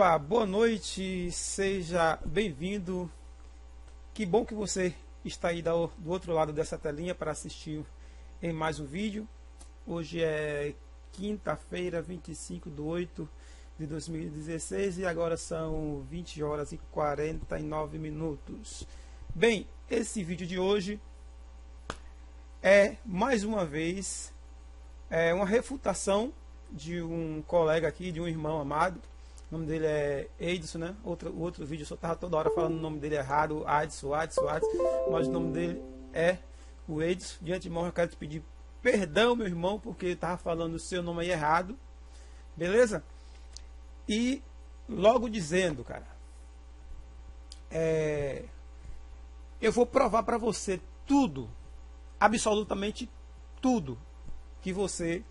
Opa, boa noite, seja bem-vindo. Que bom que você está aí do outro lado dessa telinha para assistir em mais um vídeo. Hoje é quinta-feira, 25 de 8 de 2016 e agora são 20 horas e 49 minutos. Bem, esse vídeo de hoje é, mais uma vez, uma refutação de um colega aqui, de um irmão amado. O nome dele é Edson, né? O outro vídeo eu só estava toda hora falando o nome dele errado, Adson, mas o nome dele é o Edson. De antemão eu quero te pedir perdão, meu irmão, porque eu estava falando o seu nome aí errado. Beleza? E logo dizendo, cara, eu vou provar para você tudo, absolutamente tudo que você...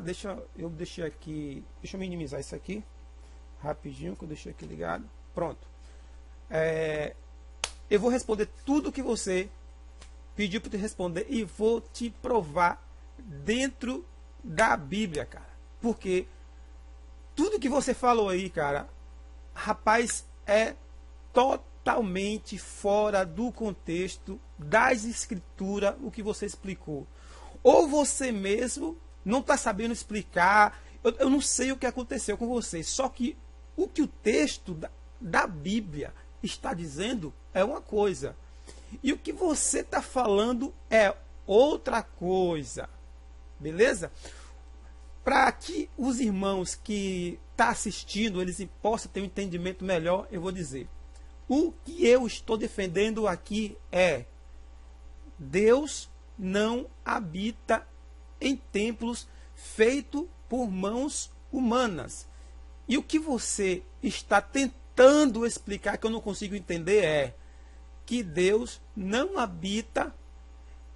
deixa eu minimizar isso aqui rapidinho, que eu deixei aqui ligado. Pronto. Eu vou responder tudo que você pediu para te responder e vou te provar dentro da Bíblia, cara. Porque tudo que você falou aí, cara, rapaz, é totalmente fora do contexto das escrituras o que você explicou. Ou você mesmo não está sabendo explicar, eu não sei o que aconteceu com você, só que o que o texto da Bíblia está dizendo é uma coisa, e o que você está falando é outra coisa, beleza? Para que os irmãos que estão assistindo, eles possam ter um entendimento melhor, eu vou dizer, o que eu estou defendendo aqui é Deus não habita em templos feitos por mãos humanas. E o que você está tentando explicar, que eu não consigo entender, é que Deus não habita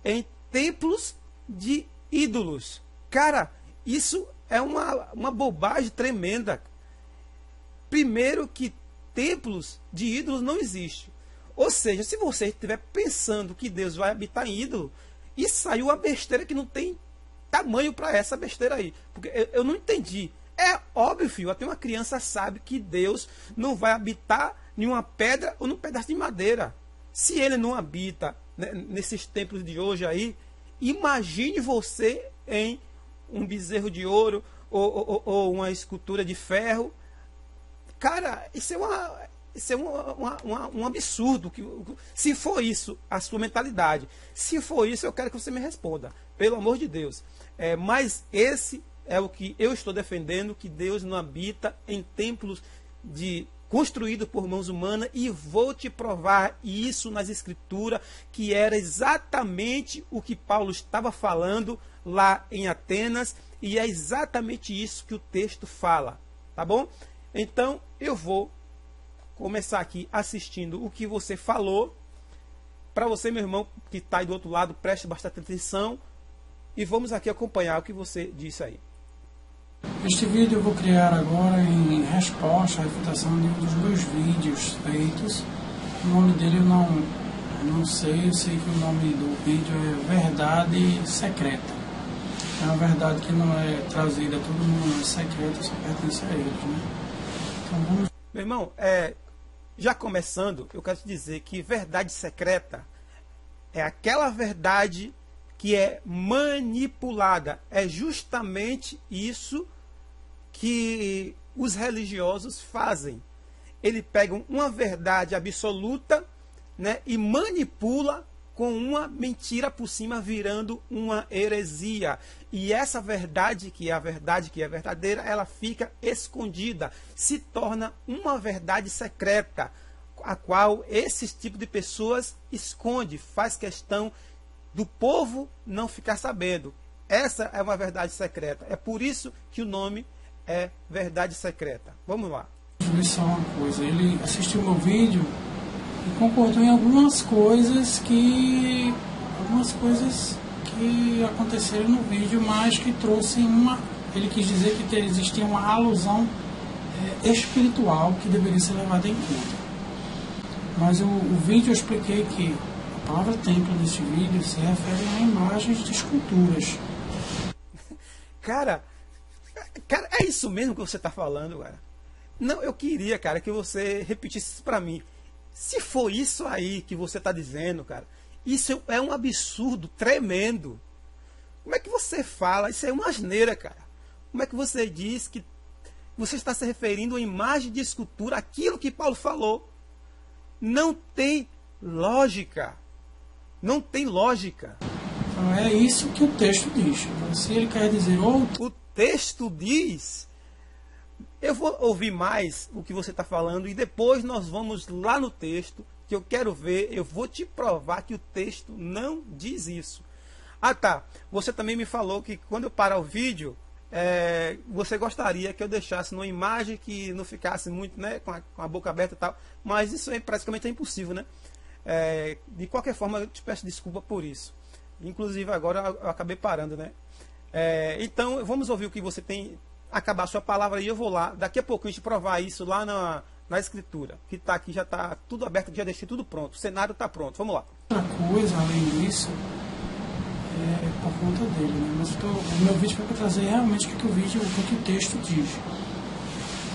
em templos de ídolos. Cara, isso é uma bobagem tremenda. Primeiro que templos de ídolos não existem. Ou seja, se você estiver pensando que Deus vai habitar em ídolo, e saiu a besteira que não tem tamanho para essa besteira aí. Porque eu não entendi. É óbvio, filho, até uma criança sabe que Deus não vai habitar em uma pedra ou num pedaço de madeira. Se ele não habita, né, nesses templos de hoje aí, imagine você em um bezerro de ouro ou uma escultura de ferro. Cara, isso é um absurdo. Se for isso a sua mentalidade, se for isso, eu quero que você me responda, pelo amor de Deus. Mas esse é o que eu estou defendendo, que Deus não habita em templos construídos por mãos humanas, e vou te provar isso nas escrituras, que era exatamente o que Paulo estava falando lá em Atenas, e é exatamente isso que o texto fala, tá bom? Então eu vou começar aqui assistindo o que você falou. Para você, meu irmão, que está aí do outro lado, preste bastante atenção e vamos aqui acompanhar o que você disse aí. Este vídeo eu vou criar agora em resposta à refutação de um dos meus vídeos feitos. O nome dele eu não sei, eu sei que o nome do vídeo é Verdade Secreta. É uma verdade que não é trazida a todo mundo, é secreta, só pertence a eles, né? Então vamos... Meu irmão, já começando, eu quero te dizer que verdade secreta é aquela verdade que é manipulada. É justamente isso que os religiosos fazem. Eles pegam uma verdade absoluta, né, e manipula com uma mentira por cima, virando uma heresia. E essa verdade, que é a verdade, que é verdadeira, ela fica escondida, se torna uma verdade secreta, a qual esse tipo de pessoas esconde, faz questão do povo não ficar sabendo. Essa é uma verdade secreta. É por isso que o nome é Verdade Secreta. Vamos lá. Deixa só uma coisa, ele assistiu meu vídeo e concordou em algumas coisas que aconteceram no vídeo, mas que trouxe ele quis dizer que existia uma alusão espiritual que deveria ser levada em conta. Mas o vídeo eu expliquei que a palavra templo nesse vídeo se refere a imagens de esculturas. Cara, Cara, é isso mesmo que você está falando, cara? Não, eu queria, cara, que você repetisse isso para mim. Se for isso aí que você está dizendo, cara, isso é um absurdo tremendo. Como é que você fala? Isso é uma asneira, cara. Como é que você diz que você está se referindo a imagem de escultura, aquilo que Paulo falou? Não tem lógica. Não tem lógica. Então é isso que o texto diz. Se ele quer dizer outro... O texto diz... Eu vou ouvir mais o que você está falando e depois nós vamos lá no texto, que eu quero ver, eu vou te provar que o texto não diz isso. Ah, tá. Você também me falou que quando eu parar o vídeo, você gostaria que eu deixasse numa imagem que não ficasse muito, né, com a boca aberta e tal, mas isso praticamente é impossível, né? De qualquer forma, eu te peço desculpa por isso. Inclusive agora eu acabei parando, né? Então, vamos ouvir o que você tem, acabar a sua palavra e eu vou lá, daqui a pouco a gente provar isso lá na escritura, que está aqui, já está tudo aberto, já deixei tudo pronto, o cenário está pronto, vamos lá. Outra coisa, além disso, é por conta dele, né? Mas o meu vídeo foi para trazer realmente o que o texto diz.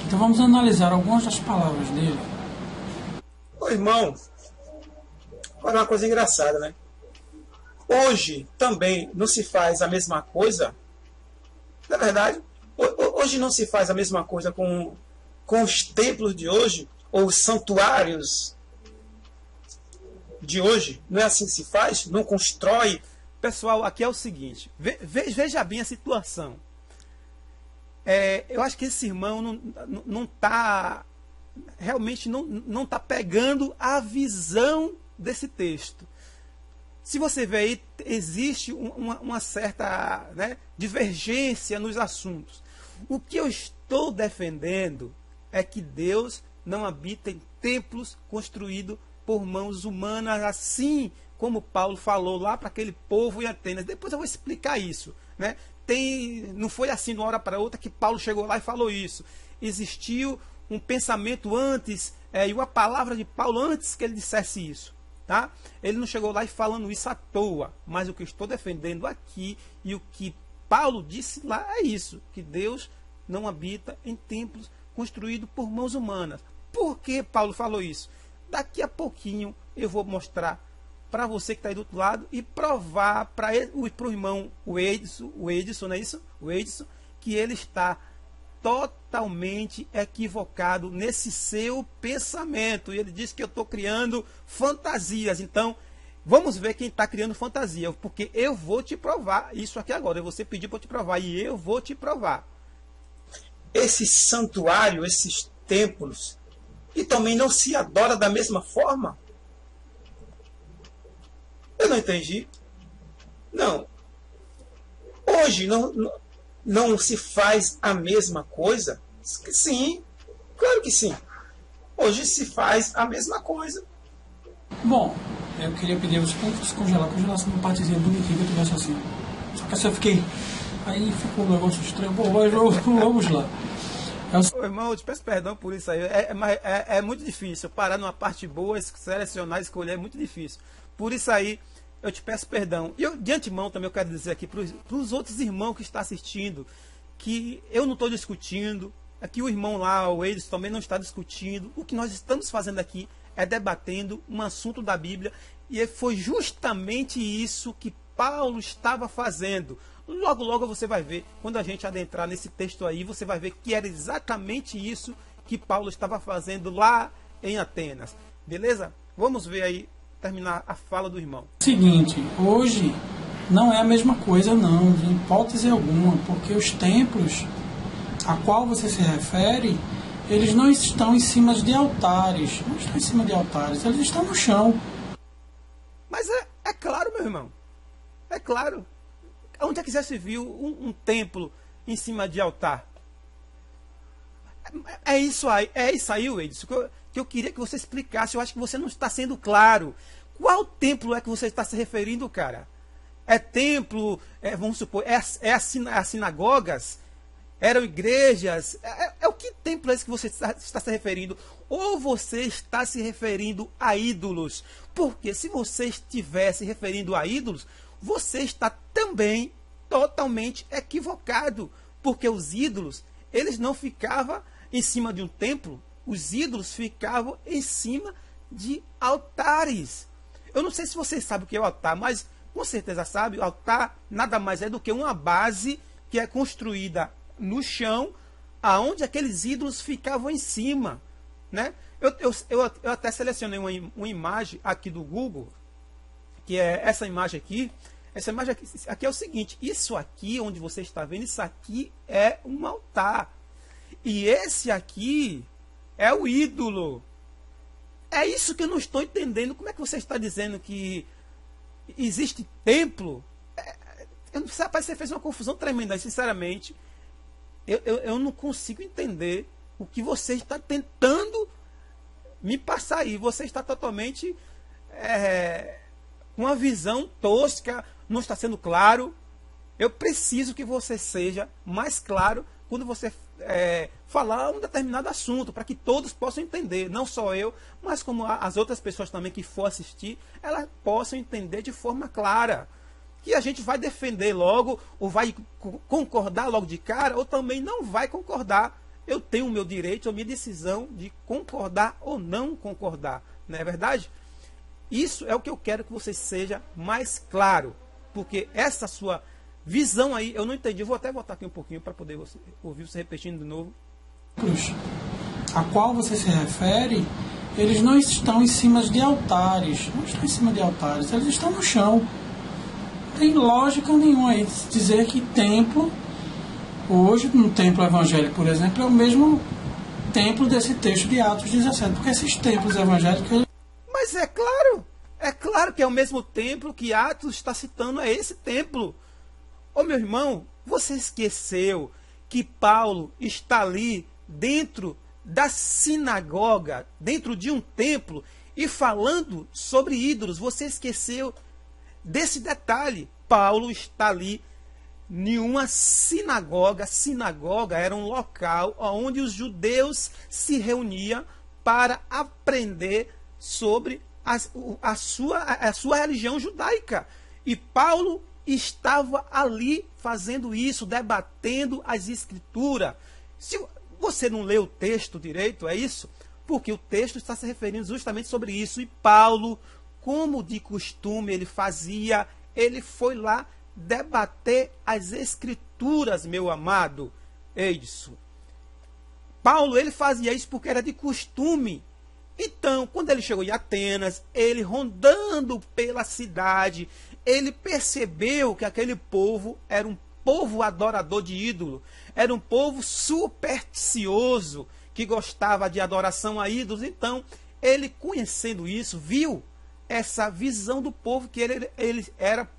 Então vamos analisar algumas das palavras dele. Ô irmão, olha uma coisa engraçada, né? Hoje também não se faz a mesma coisa, na verdade, hoje não se faz a mesma coisa com os templos de hoje, ou os santuários de hoje. Não é assim que se faz? Não constrói? Pessoal, aqui é o seguinte, veja bem a situação. Eu acho que esse irmão não está, realmente não está pegando a visão desse texto. Se você vê aí, existe uma certa, né, divergência nos assuntos. O que eu estou defendendo é que Deus não habita em templos construídos por mãos humanas, assim como Paulo falou lá para aquele povo em Atenas. Depois eu vou explicar isso, né? Não foi assim de uma hora para outra que Paulo chegou lá e falou isso. Existiu um pensamento antes, e uma palavra de Paulo antes que ele dissesse isso. Tá? Ele não chegou lá e falando isso à toa, mas o que eu estou defendendo aqui e o que Paulo disse lá é isso, que Deus não habita em templos construídos por mãos humanas. Por que Paulo falou isso? Daqui a pouquinho eu vou mostrar para você que está aí do outro lado e provar para o irmão o Edson, não é isso? O Edson, que ele está totalmente equivocado nesse seu pensamento. E ele diz que eu estou criando fantasias. Então, vamos ver quem está criando fantasia. Porque eu vou te provar isso aqui agora. Você pediu para eu te provar e eu vou te provar. Esse santuário, esses templos, e também não se adora da mesma forma? Eu não entendi. Não. Hoje não se faz a mesma coisa? Sim, claro que sim. Hoje se faz a mesma coisa. Bom, eu queria pedir a você para descongelar, congelasse uma partezinha bonitinha que eu tivesse assim. Só que assim eu fiquei... Aí ficou um negócio estranho. Bom, vamos lá. Irmão, eu te peço perdão por isso aí. É muito difícil. Parar numa parte boa, selecionar, escolher é muito difícil. Por isso aí, eu te peço perdão. E eu, de antemão, também eu quero dizer aqui para os outros irmãos que estão assistindo, que eu não estou discutindo, aqui o irmão lá, o Edson, também não está discutindo. O que nós estamos fazendo aqui é debatendo um assunto da Bíblia, e foi justamente isso que Paulo estava fazendo. Logo, logo você vai ver, quando a gente adentrar nesse texto aí, você vai ver que era exatamente isso que Paulo estava fazendo lá em Atenas. Beleza? Vamos ver aí, terminar a fala do irmão. Seguinte, hoje não é a mesma coisa não, de hipótese alguma, porque os templos a qual você se refere, eles não estão em cima de altares, não estão em cima de altares, eles estão no chão. Mas é claro, meu irmão, é claro. Onde é que já se viu um templo em cima de altar? É isso aí, Edson, que eu queria que você explicasse. Eu acho que você não está sendo claro. Qual templo é que você está se referindo, cara? É templo, vamos supor, as sinagogas? Eram igrejas? O que templo é esse que você está se referindo? Ou você está se referindo a ídolos? Porque se você estiver se referindo a ídolos, você está também totalmente equivocado. Porque os ídolos, eles não ficavam em cima de um templo, os ídolos ficavam em cima de altares. Eu não sei se vocês sabem o que é o altar, mas com certeza sabe, o altar nada mais é do que uma base que é construída no chão, aonde aqueles ídolos ficavam em cima, né? Eu até selecionei uma imagem aqui do Google, que é essa imagem aqui. Essa imagem aqui é o seguinte: isso aqui, onde você está vendo, isso aqui é um altar. E esse aqui é o ídolo. É isso que eu não estou entendendo. Como é que você está dizendo que existe templo? Rapaz, você fez uma confusão tremenda. Sinceramente, eu não consigo entender o que você está tentando me passar aí. Você está totalmente com uma visão tosca, não está sendo claro. Eu preciso que você seja mais claro quando você falar um determinado assunto, para que todos possam entender, não só eu, mas como as outras pessoas também que for assistir, elas possam entender de forma clara. Que a gente vai defender logo, ou vai concordar logo de cara, ou também não vai concordar. Eu tenho o meu direito, a minha decisão de concordar ou não concordar. Não é verdade? Isso é o que eu quero que você seja mais claro. Porque essa sua visão aí, eu não entendi. Eu vou até voltar aqui um pouquinho para poder ouvir você repetindo de novo. A qual você se refere, eles não estão em cima de altares. Não estão em cima de altares, eles estão no chão. Não tem lógica nenhuma aí dizer que templo, hoje no templo evangélico, por exemplo, é o mesmo templo desse texto de Atos 17. Porque esses templos evangélicos... Mas é claro que é o mesmo templo que Atos está citando, é esse templo. Ô meu irmão, você esqueceu que Paulo está ali dentro da sinagoga, dentro de um templo, e falando sobre ídolos? Você esqueceu desse detalhe. Paulo está ali em uma sinagoga. Sinagoga era um local onde os judeus se reuniam para aprender sobre a sua religião judaica. E Paulo estava ali fazendo isso, debatendo as escrituras. Se você não lê o texto direito, é isso? Porque o texto está se referindo justamente sobre isso. E Paulo, como de costume ele fazia, ele foi lá debater as escrituras, meu amado Edson. Paulo, ele fazia isso porque era de costume. Então, quando ele chegou em Atenas, ele rondando pela cidade, ele percebeu que aquele povo era um povo adorador de ídolo, era um povo supersticioso, que gostava de adoração a ídolos. Então, ele conhecendo isso, viu essa visão do povo, que ele era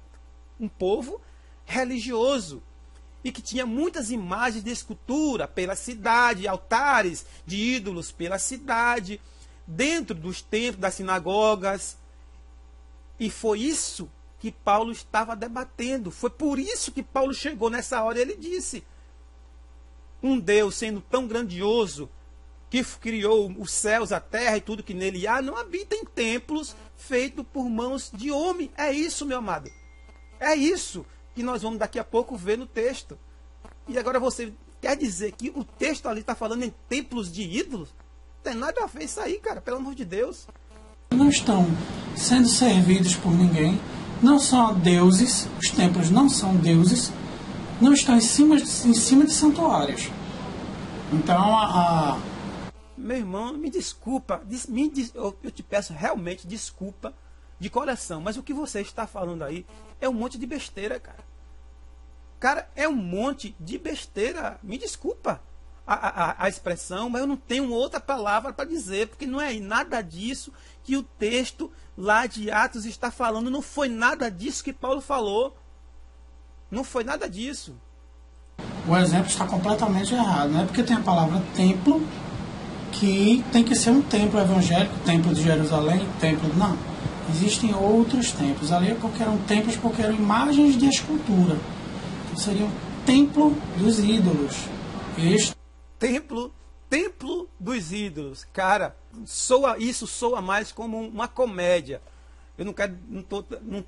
um povo religioso, e que tinha muitas imagens de escultura pela cidade, altares de ídolos pela cidade, dentro dos templos, das sinagogas. E foi isso que Paulo estava debatendo. Foi por isso que Paulo chegou nessa hora e ele disse: um Deus sendo tão grandioso, que criou os céus, a terra e tudo que nele há, não habita em templos feitos por mãos de homem. É isso, meu amado. É isso que nós vamos daqui a pouco ver no texto. E agora você quer dizer que o texto ali está falando em templos de ídolos? Não tem nada a ver isso aí, cara, pelo amor de Deus. Não estão sendo servidos por ninguém, não são deuses, os templos não são deuses, não estão em cima de santuários. Então, Meu irmão, me desculpa, eu te peço realmente desculpa de coração, mas o que você está falando aí é um monte de besteira, cara. Cara, é um monte de besteira. Me desculpa a expressão, mas eu não tenho outra palavra para dizer, porque não é nada disso que o texto lá de Atos está falando. Não foi nada disso que Paulo falou. Não foi nada disso. O exemplo está completamente errado. Não é porque tem a palavra templo que tem que ser um templo evangélico, templo de Jerusalém, templo... Não. Existem outros templos. Ali eram templos porque eram imagens de escultura. Então seriam templo dos ídolos. Templo dos ídolos. Cara, isso soa mais como uma comédia. Eu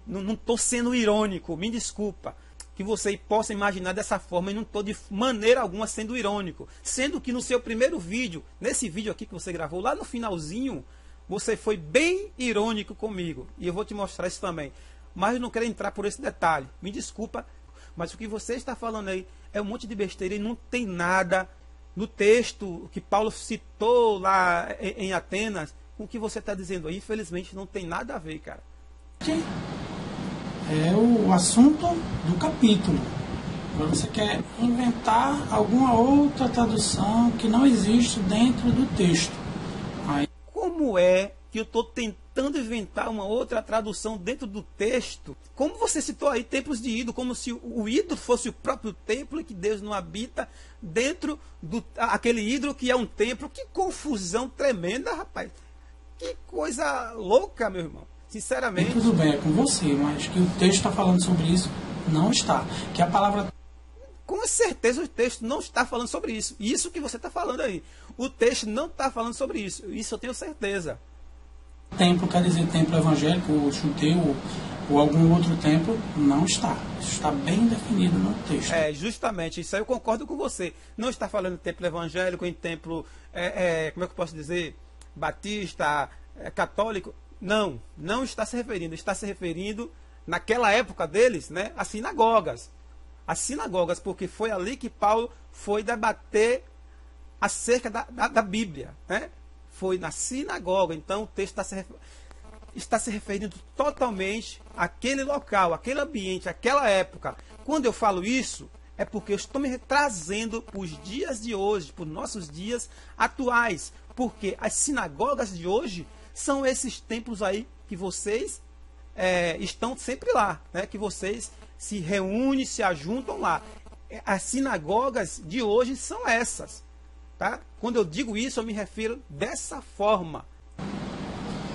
não tô sendo irônico, me desculpa. que você possa imaginar dessa forma, e não estou de maneira alguma sendo irônico. Sendo que no seu primeiro vídeo, nesse vídeo aqui que você gravou, lá no finalzinho, você foi bem irônico comigo. E eu vou te mostrar isso também. Mas eu não quero entrar por esse detalhe. Me desculpa, mas o que você está falando aí é um monte de besteira e não tem nada no texto que Paulo citou lá em Atenas com o que você está dizendo aí. Infelizmente não tem nada a ver, cara. É o assunto do capítulo. Agora você quer inventar alguma outra tradução que não existe dentro do texto. Aí... Como é que eu estou tentando inventar uma outra tradução dentro do texto? Como você citou aí, templos de ídolo, como se o ídolo fosse o próprio templo e que Deus não habita dentro do aquele ídolo que é um templo. Que confusão tremenda, rapaz. Que coisa louca, meu irmão. Sinceramente. Tudo bem, é com você, mas que o texto está falando sobre isso, não está. Que a palavra... Com certeza o texto não está falando sobre isso. Isso que você está falando aí. O texto não está falando sobre isso. Isso eu tenho certeza. Templo quer dizer templo evangélico, ou judeu, ou algum outro templo, não está. Isso está bem definido no texto. É, justamente, isso aí eu concordo com você. Não está falando em templo evangélico, em templo, como é que eu posso dizer, batista, católico. Não, não está se referindo. Está se referindo, naquela época deles, né, às sinagogas. As sinagogas, porque foi ali que Paulo foi debater acerca da Bíblia, né? Foi na sinagoga. Então o texto está se referindo totalmente àquele local, àquele ambiente, àquela época. Quando eu falo isso, é porque eu estou me trazendo para os dias de hoje, para os nossos dias atuais. Porque as sinagogas de hoje são esses templos aí que vocês estão sempre lá, né? Que vocês se reúnem, se ajuntam lá. As sinagogas de hoje são essas. Tá? Quando eu digo isso, eu me refiro dessa forma.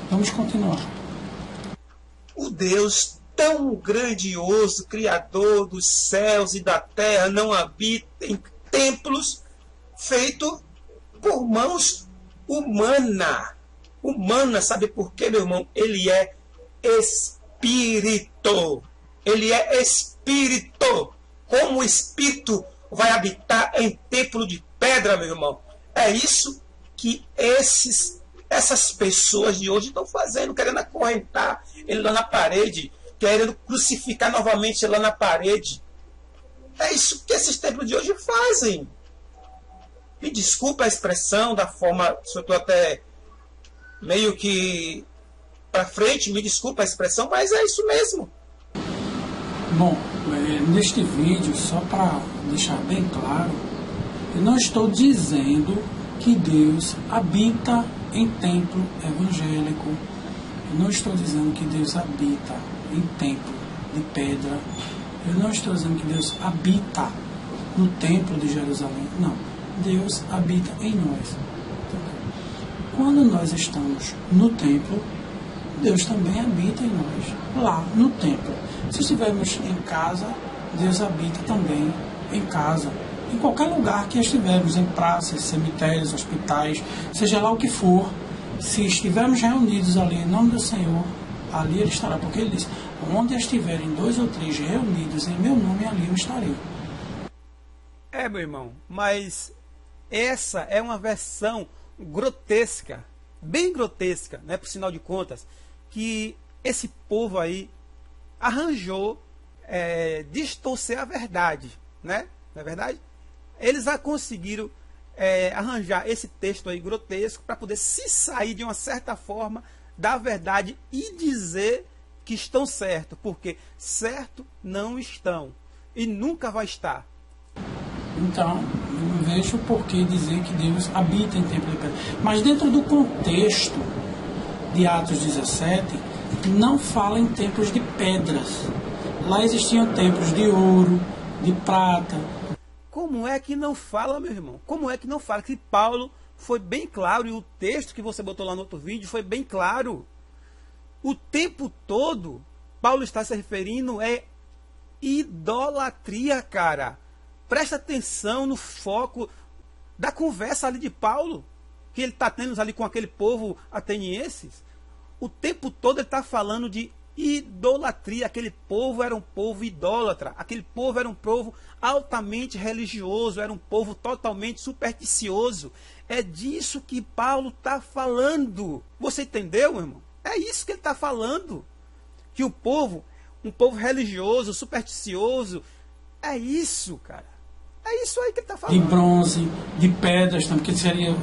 Vamos continuar. O Deus tão grandioso, Criador dos céus e da terra, não habita em templos feitos por mãos humanas. Sabe por quê, meu irmão? Ele é espírito. Ele é espírito. Como o espírito vai habitar em templo de pedra, meu irmão? É isso que essas pessoas de hoje estão fazendo, querendo acorrentar ele lá na parede, querendo crucificar novamente ele lá na parede. É isso que esses templos de hoje fazem. Me desculpa a expressão, da forma, se eu estou até meio que para frente, me desculpa a expressão, mas é isso mesmo. Bom, neste vídeo, só para deixar bem claro, eu não estou dizendo que Deus habita em templo evangélico. Eu não estou dizendo que Deus habita em templo de pedra. Eu não estou dizendo que Deus habita no templo de Jerusalém. Não. Deus habita em nós. Quando nós estamos no templo, Deus também habita em nós, lá no templo. Se estivermos em casa, Deus habita também em casa. Em qualquer lugar que estivermos, em praças, cemitérios, hospitais, seja lá o que for, se estivermos reunidos ali em nome do Senhor, ali Ele estará. Porque Ele diz, onde estiverem 2 ou 3 reunidos em meu nome, ali eu estarei. Meu irmão, mas essa é uma versão grotesca, bem grotesca, né, por sinal de contas, que esse povo aí arranjou distorcer a verdade, né? Não é verdade? Eles já conseguiram arranjar esse texto aí grotesco para poder se sair de uma certa forma da verdade e dizer que estão certos, porque certo não estão e nunca vai estar. Então, eu não vejo por que dizer que Deus habita em templo de pedra. Mas dentro do contexto de Atos 17, não fala em templos de pedras. Lá existiam templos de ouro, de prata. Como é que não fala, meu irmão? Como é que não fala? Que Paulo foi bem claro, e o texto que você botou lá no outro vídeo foi bem claro. O tempo todo, Paulo está se referindo idolatria, cara. Presta atenção no foco da conversa ali de Paulo, que ele está tendo ali com aquele povo atenienses. O tempo todo ele está falando de idolatria. Aquele povo era um povo idólatra, aquele povo era um povo altamente religioso, era um povo totalmente supersticioso. É disso que Paulo está falando. Você entendeu, meu irmão? É isso que ele está falando. Que o povo, um povo religioso, supersticioso, é isso, cara. É isso aí que ele está falando. De bronze, de pedras, também, que seriam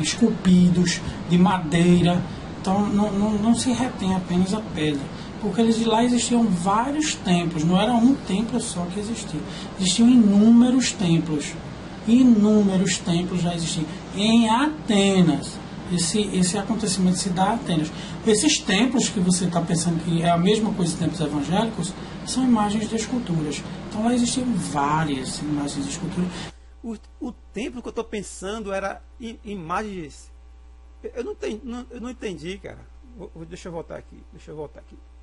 esculpidos, de madeira. Então não se retém apenas a pedra. Porque lá existiam vários templos, não era um templo só que existia. Existiam inúmeros templos. Inúmeros templos já existiam. Em Atenas. Esse acontecimento se dá a Atenas. Esses templos que você está pensando que é a mesma coisa dos templos evangélicos, são imagens de esculturas. Então lá existiam várias imagens de esculturas. O templo que eu estou pensando era imagens. Eu não entendi, cara. Deixa eu voltar aqui.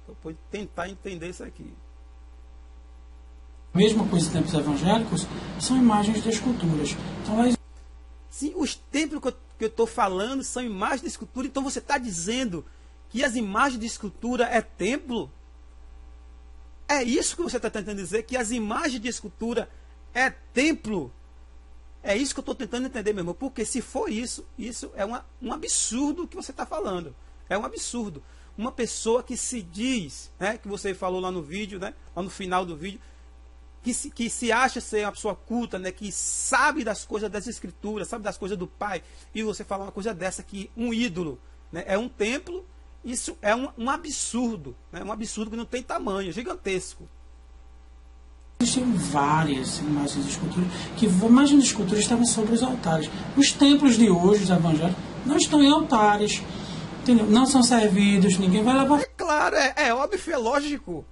Eu vou tentar entender isso aqui. Mesma coisa dos templos evangélicos, são imagens de esculturas. Então lá sim, os templos que eu estou falando são imagens de escultura. Então você está dizendo que as imagens de escultura é templo? É isso que você está tentando dizer? Que as imagens de escultura é templo? É isso que eu estou tentando entender, meu irmão. Porque se for isso é um absurdo que você está falando. É um absurdo. Uma pessoa que se diz, né, que você falou lá no vídeo, né, lá no final do vídeo, que se acha ser uma pessoa culta, né, que sabe das coisas das escrituras, sabe das coisas do Pai, e você falar uma coisa dessa, que um ídolo, né, é um templo, isso é um absurdo, né, um absurdo que não tem tamanho, gigantesco. Existiam várias imagens de esculturas, que imagens de esculturas estavam sobre os altares. Os templos de hoje, os evangélicos, não estão em altares, entendeu? Não são servidos, ninguém vai levar. É claro, é óbvio, é lógico.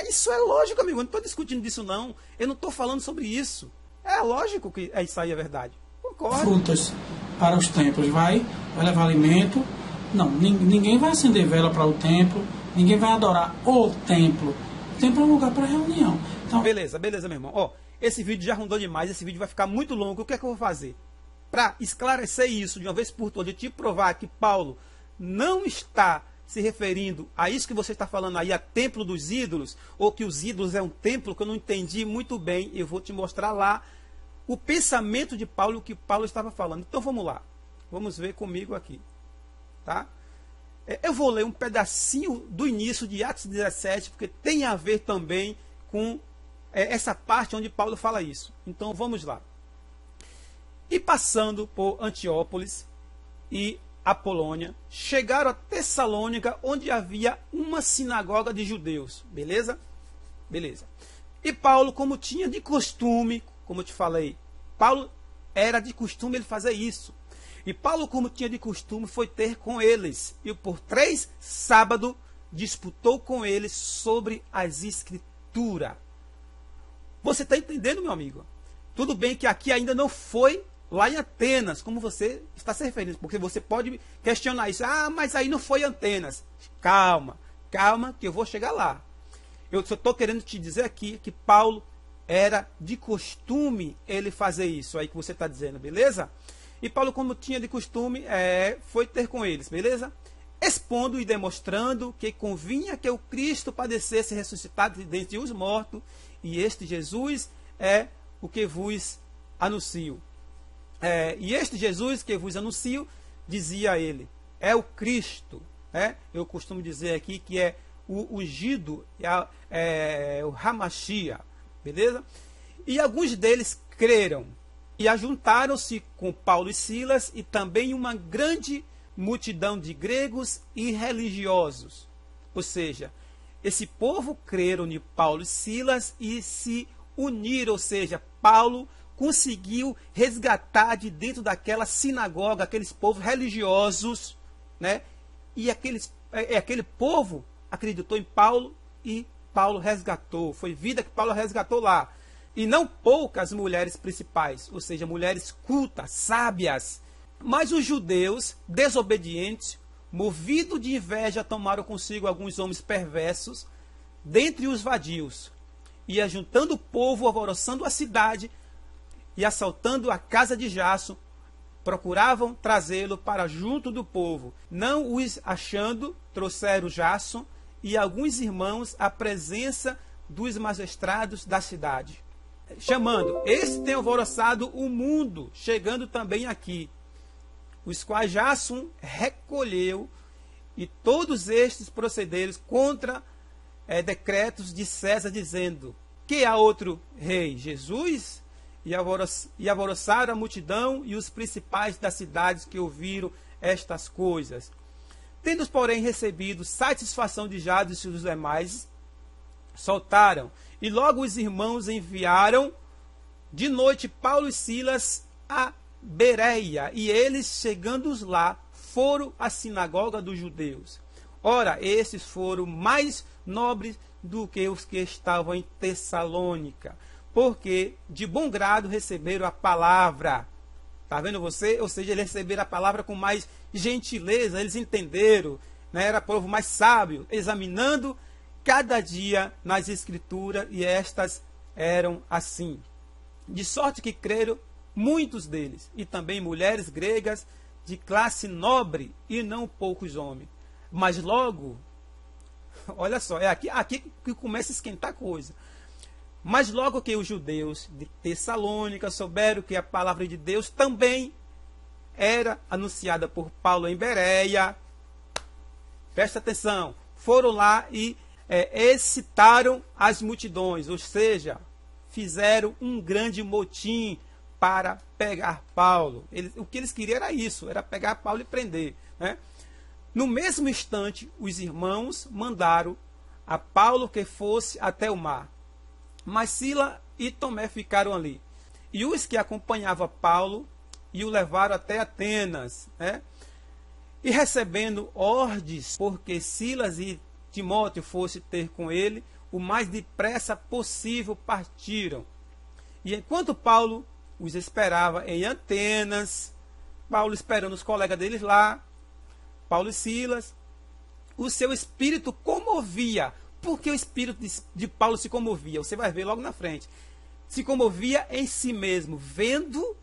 Isso é lógico, amigo. Eu não estou discutindo disso, não. Eu não estou falando sobre isso. É lógico que isso aí é verdade. Concordo. Frutas para os templos. Vai levar alimento. Não, ninguém vai acender vela para o templo. Ninguém vai adorar o templo. O templo é um lugar para reunião. Então, beleza, meu irmão. Ó, esse vídeo já rondou demais. Esse vídeo vai ficar muito longo. O que é que eu vou fazer? Para esclarecer isso de uma vez por todas, e te provar que Paulo não está se referindo a isso que você está falando aí, a templo dos ídolos, ou que os ídolos é um templo, que eu não entendi muito bem, eu vou te mostrar lá o pensamento de Paulo, o que Paulo estava falando. Então vamos lá, vamos ver comigo aqui, tá? Eu vou ler um pedacinho do início de Atos 17, porque tem a ver também com essa parte onde Paulo fala isso. Então vamos lá. E passando por Antiópolis e Apolônia, chegaram a Tessalônica, onde havia uma sinagoga de judeus. Beleza? Beleza. E Paulo, como tinha de costume, como eu te falei, Paulo era de costume ele fazer isso. E Paulo, como tinha de costume, foi ter com eles. E por 3 sábados disputou com eles sobre as escrituras. Você está entendendo, meu amigo? Tudo bem que aqui ainda não foi lá em Atenas, como você está se referindo, porque você pode questionar isso. Ah, mas aí não foi Atenas. Calma, que eu vou chegar lá. Eu só estou querendo te dizer aqui que Paulo era de costume ele fazer isso aí que você está dizendo, beleza? E Paulo, como tinha de costume, foi ter com eles, beleza? Expondo e demonstrando que convinha que o Cristo padecesse ressuscitado dentre os mortos, e este Jesus é o que vos anuncio. E este Jesus que vos anuncio, dizia ele, é o Cristo. Eu costumo dizer aqui que é o ungido, o Hamashia, beleza? E alguns deles creram e ajuntaram-se com Paulo e Silas e também uma grande multidão de gregos e religiosos. Ou seja, esse povo creram em Paulo e Silas e se uniram, ou seja, Paulo conseguiu resgatar de dentro daquela sinagoga aqueles povos religiosos, né? E aquele povo acreditou em Paulo e Paulo resgatou. Foi vida que Paulo resgatou lá. E não poucas mulheres principais, ou seja, mulheres cultas, sábias. Mas os judeus, desobedientes, movidos de inveja, tomaram consigo alguns homens perversos, dentre os vadios, e ajuntando o povo, alvoroçando a cidade, e assaltando a casa de Jason, procuravam trazê-lo para junto do povo. Não os achando, trouxeram Jason e alguns irmãos à presença dos magistrados da cidade, chamando: este tem alvoroçado o mundo, chegando também aqui. Os quais Jason recolheu, e todos estes procederam contra decretos de César, dizendo: que há outro rei, Jesus? E alvoroçaram a multidão e os principais das cidades que ouviram estas coisas. Tendo, porém, recebido satisfação de Jason e os demais, soltaram. E logo os irmãos enviaram de noite Paulo e Silas a Bereia, e eles, chegando lá, foram à sinagoga dos judeus. Ora, esses foram mais nobres do que os que estavam em Tessalônica, porque de bom grado receberam a palavra. Está vendo você? Ou seja, eles receberam a palavra com mais gentileza, eles entenderam, né? Era povo mais sábio, examinando cada dia nas escrituras, e estas eram assim. De sorte que creram muitos deles, e também mulheres gregas de classe nobre, e não poucos homens. Mas logo, olha só, é aqui que começa a esquentar a coisa. Mas logo que os judeus de Tessalônica souberam que a palavra de Deus também era anunciada por Paulo em Bereia, presta atenção, foram lá e excitaram as multidões, ou seja, fizeram um grande motim para pegar Paulo. O que eles queriam era isso, era pegar Paulo e prender, né? No mesmo instante, os irmãos mandaram a Paulo que fosse até o mar. Mas Sila e Tomé ficaram ali. E os que acompanhavam Paulo e o levaram até Atenas, né? E recebendo ordens, porque Silas e Timóteo fossem ter com ele, o mais depressa possível partiram. E enquanto Paulo os esperava em Atenas, Paulo esperando os colegas deles lá, Paulo e Silas, o seu espírito comovia. Por que o espírito de Paulo se comovia? Você vai ver logo na frente. Se comovia em si mesmo, vendo,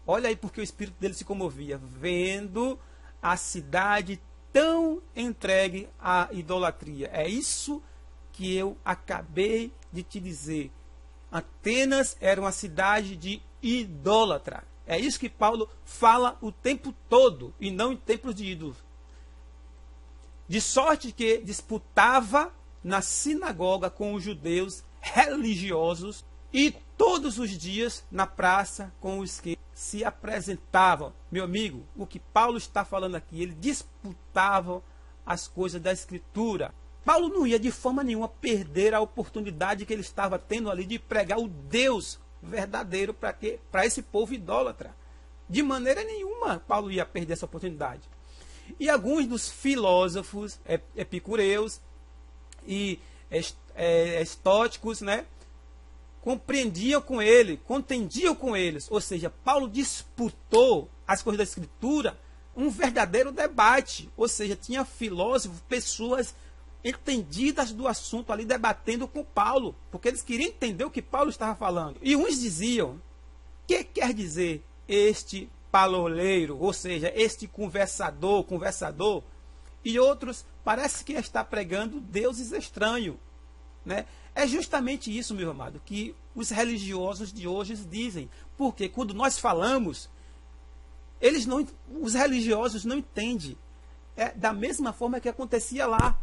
olha aí porque o espírito dele se comovia, vendo a cidade tão entregue à idolatria. É isso que eu acabei de te dizer. Atenas era uma cidade de idólatra. É isso que Paulo fala o tempo todo, e não em templos de ídolos. De sorte que disputava na sinagoga com os judeus religiosos, e todos os dias na praça com os que se apresentavam. Meu amigo, o que Paulo está falando aqui, ele disputava as coisas da Escritura. Paulo não ia de forma nenhuma perder a oportunidade que ele estava tendo ali de pregar o Deus verdadeiro para esse povo idólatra. De maneira nenhuma Paulo ia perder essa oportunidade. E alguns dos filósofos epicureus e estóticos, né, compreendiam com ele, contendiam com eles. Ou seja, Paulo disputou as coisas da Escritura, um verdadeiro debate. Ou seja, tinha filósofos, pessoas entendidas do assunto ali debatendo com Paulo, porque eles queriam entender o que Paulo estava falando. E uns diziam: o que quer dizer este paloleiro, ou seja, este conversador, e outros parece que está pregando deuses estranhos, né? É justamente isso, meu amado, que os religiosos de hoje dizem, porque quando nós falamos, os religiosos não entendem. É da mesma forma que acontecia lá,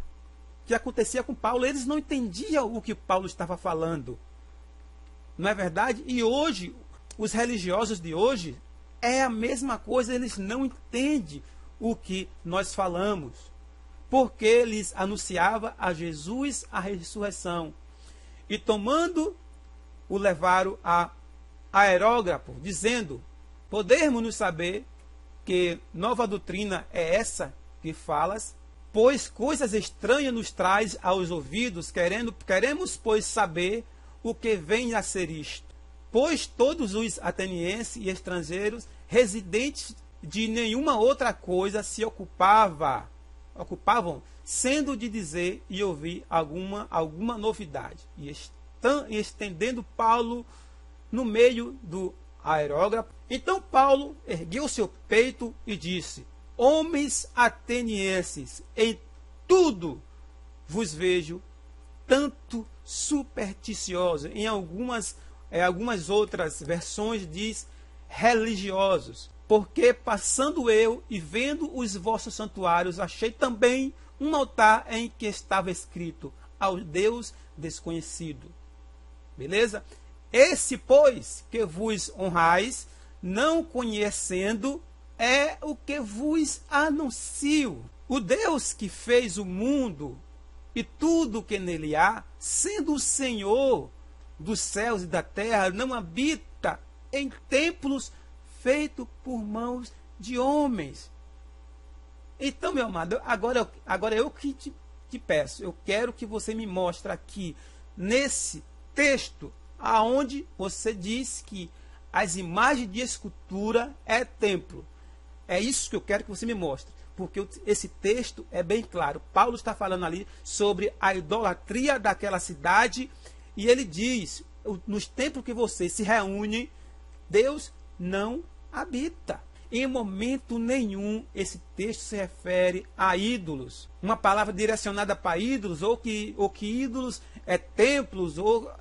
que acontecia com Paulo, eles não entendiam o que Paulo estava falando, não é verdade? E hoje, os religiosos de hoje, é a mesma coisa, eles não entendem o que nós falamos, porque eles anunciavam a Jesus a ressurreição. E tomando, o levaram a Aerógrafo, dizendo: podemos saber que nova doutrina é essa que falas? Pois coisas estranhas nos traz aos ouvidos, queremos, pois, saber o que vem a ser isto. Pois todos os atenienses e estrangeiros, residentes de nenhuma outra coisa, se ocupavam, sendo de dizer e ouvir alguma novidade. E estendendo Paulo no meio do aerógrafo. Então Paulo ergueu seu peito e disse: homens atenienses, em tudo vos vejo tanto supersticiosos. Em algumas outras versões diz religiosos. Porque passando eu e vendo os vossos santuários, achei também um altar em que estava escrito ao Deus desconhecido. Beleza? Esse, pois, que vos honrais, não conhecendo, é o que vos anuncio. O Deus que fez o mundo e tudo que nele há, sendo o Senhor dos céus e da terra, não habita em templos feitos por mãos de homens. Então, meu amado, agora eu que te peço, eu quero que você me mostre aqui, nesse texto, aonde você diz que as imagens de escultura é templo. É isso que eu quero que você me mostre, porque esse texto é bem claro. Paulo está falando ali sobre a idolatria daquela cidade, e ele diz, nos templos que você se reúne, Deus não habita. Em momento nenhum esse texto se refere a ídolos. Uma palavra direcionada para ídolos, ou que ídolos é templos, ou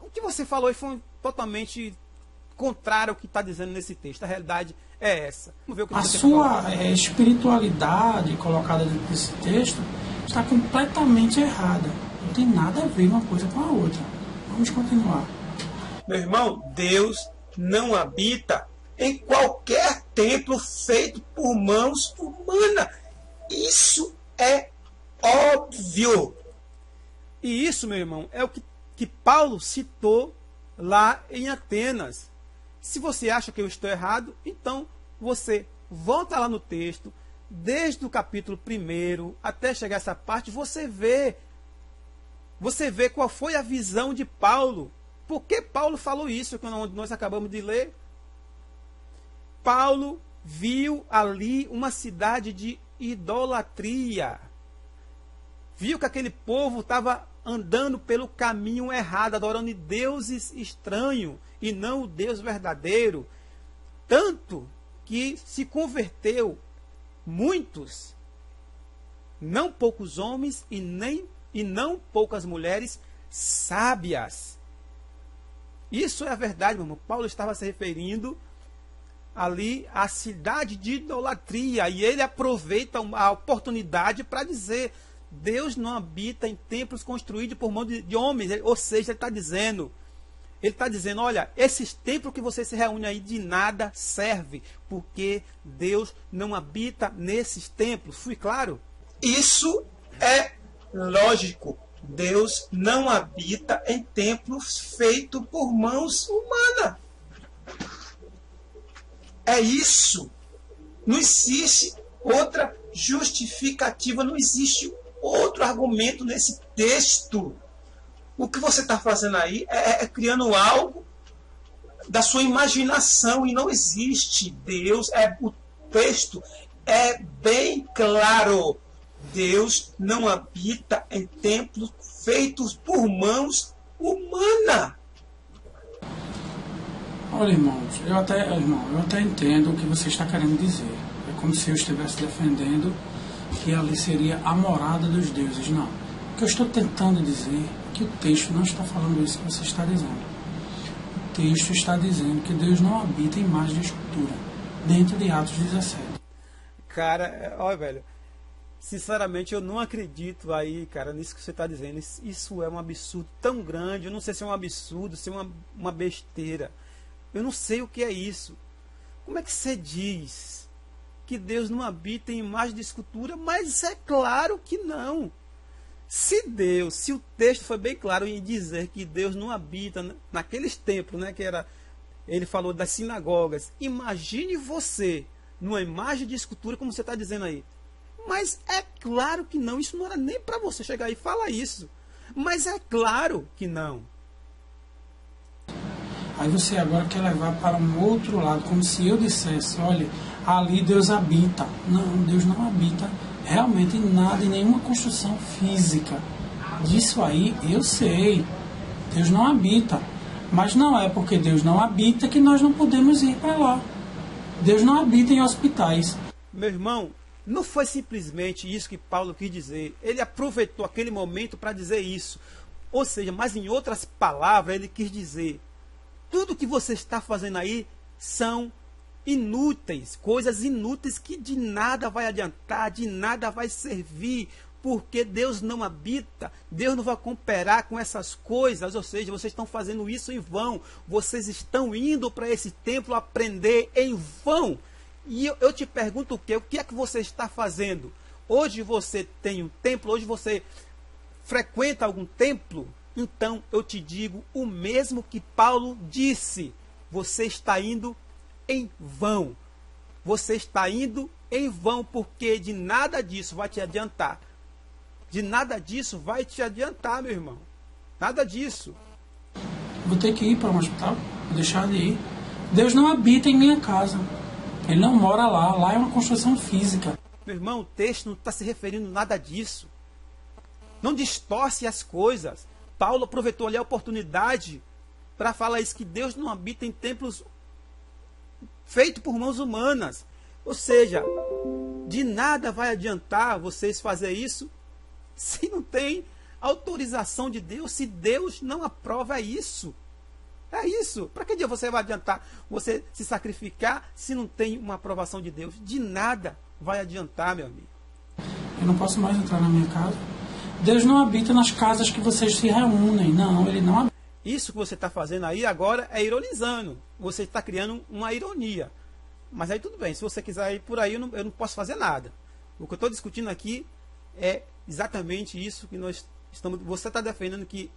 o que você falou foi totalmente contrário ao que está dizendo nesse texto. A realidade é essa. Vamos ver o que a você sua falou. Espiritualidade colocada dentro desse texto está completamente errada. Não tem nada a ver uma coisa com a outra. Vamos continuar. Meu irmão, Deus não habita em qualquer templo feito por mãos humanas. Isso é óbvio. E isso, meu irmão, é o que Paulo citou lá em Atenas. Se você acha que eu estou errado, então você volta lá no texto, desde o capítulo 1 até chegar a essa parte, você vê qual foi a visão de Paulo. Por que Paulo falou isso, que nós acabamos de ler? Paulo viu ali uma cidade de idolatria. Viu que aquele povo estava andando pelo caminho errado, adorando deuses estranhos e não o Deus verdadeiro. Tanto que se converteu muitos, não poucos homens e não poucas mulheres sábias. Isso é a verdade, meu irmão. Paulo estava se referindo ali à cidade de idolatria, e ele aproveita a oportunidade para dizer: Deus não habita em templos construídos por mão de homens. Ou seja, ele está dizendo, olha, esses templos que você se reúne aí de nada serve, porque Deus não habita nesses templos. Fui claro? Isso é lógico. Deus não habita em templos feitos por mãos humanas. É isso. Não existe outra justificativa, não existe outro argumento nesse texto. O que você está fazendo aí é criando algo da sua imaginação, e não existe. Deus, o texto é bem claro. Deus não habita em templos feitos por mãos humanas. Olha, irmãos, eu até entendo o que você está querendo dizer. É como se eu estivesse defendendo que ali seria a morada dos deuses. Não. O que eu estou tentando dizer é que o texto não está falando isso que você está dizendo. O texto está dizendo que Deus não habita em imagem de escultura, dentro de Atos 17. Cara, olha, velho, sinceramente eu não acredito aí, cara, nisso que você está dizendo. Isso é um absurdo tão grande. Eu não sei se é um absurdo, se é uma besteira. Eu não sei o que é isso. Como é que você diz que Deus não habita em imagem de escultura? Mas é claro que não. Se o texto foi bem claro em dizer que Deus não habita naqueles templos, né, ele falou das sinagogas. Imagine você numa imagem de escultura, como você está dizendo aí. Mas é claro que não. Isso não era nem para você chegar aí e falar isso. Mas é claro que não. Aí você agora quer levar para um outro lado, como se eu dissesse, olha, ali Deus habita. Não, Deus não habita realmente em nada, em nenhuma construção física. Disso aí eu sei. Deus não habita. Mas não é porque Deus não habita que nós não podemos ir para lá. Deus não habita em hospitais. Meu irmão, Não foi simplesmente isso que Paulo quis dizer. Ele aproveitou aquele momento para dizer isso. Ou seja, mas em outras palavras, ele quis dizer: tudo que você está fazendo aí são inúteis, coisas inúteis que de nada vai adiantar, de nada vai servir, porque Deus não habita, Deus não vai cooperar com essas coisas. Ou seja, vocês estão fazendo isso em vão, vocês estão indo para esse templo aprender em vão. E eu te pergunto o que é que você está fazendo? Hoje você tem um templo, hoje você frequenta algum templo? Então eu te digo o mesmo que Paulo disse: você está indo em vão. Você está indo em vão, porque de nada disso vai te adiantar. De nada disso vai te adiantar, meu irmão. Nada disso. Vou ter que ir para um hospital, vou deixar de ir. Deus não habita em minha casa. Ele não mora lá. Lá é uma construção física. Meu irmão, o texto não está se referindo a nada disso. Não distorce as coisas. Paulo aproveitou ali a oportunidade para falar isso, que Deus não habita em templos feitos por mãos humanas. Ou seja, de nada vai adiantar vocês fazer isso se não tem autorização de Deus, se Deus não aprova isso. É isso. Para que dia você vai adiantar você se sacrificar se não tem uma aprovação de Deus? De nada vai adiantar, meu amigo. Eu não posso mais entrar na minha casa. Deus não habita nas casas que vocês se reúnem. Não, Ele não habita. Isso que você está fazendo aí agora é ironizando. Você está criando uma ironia. Mas aí tudo bem. Se você quiser ir por aí, eu não posso fazer nada. O que eu estou discutindo aqui é exatamente isso que nós estamos... Você está defendendo que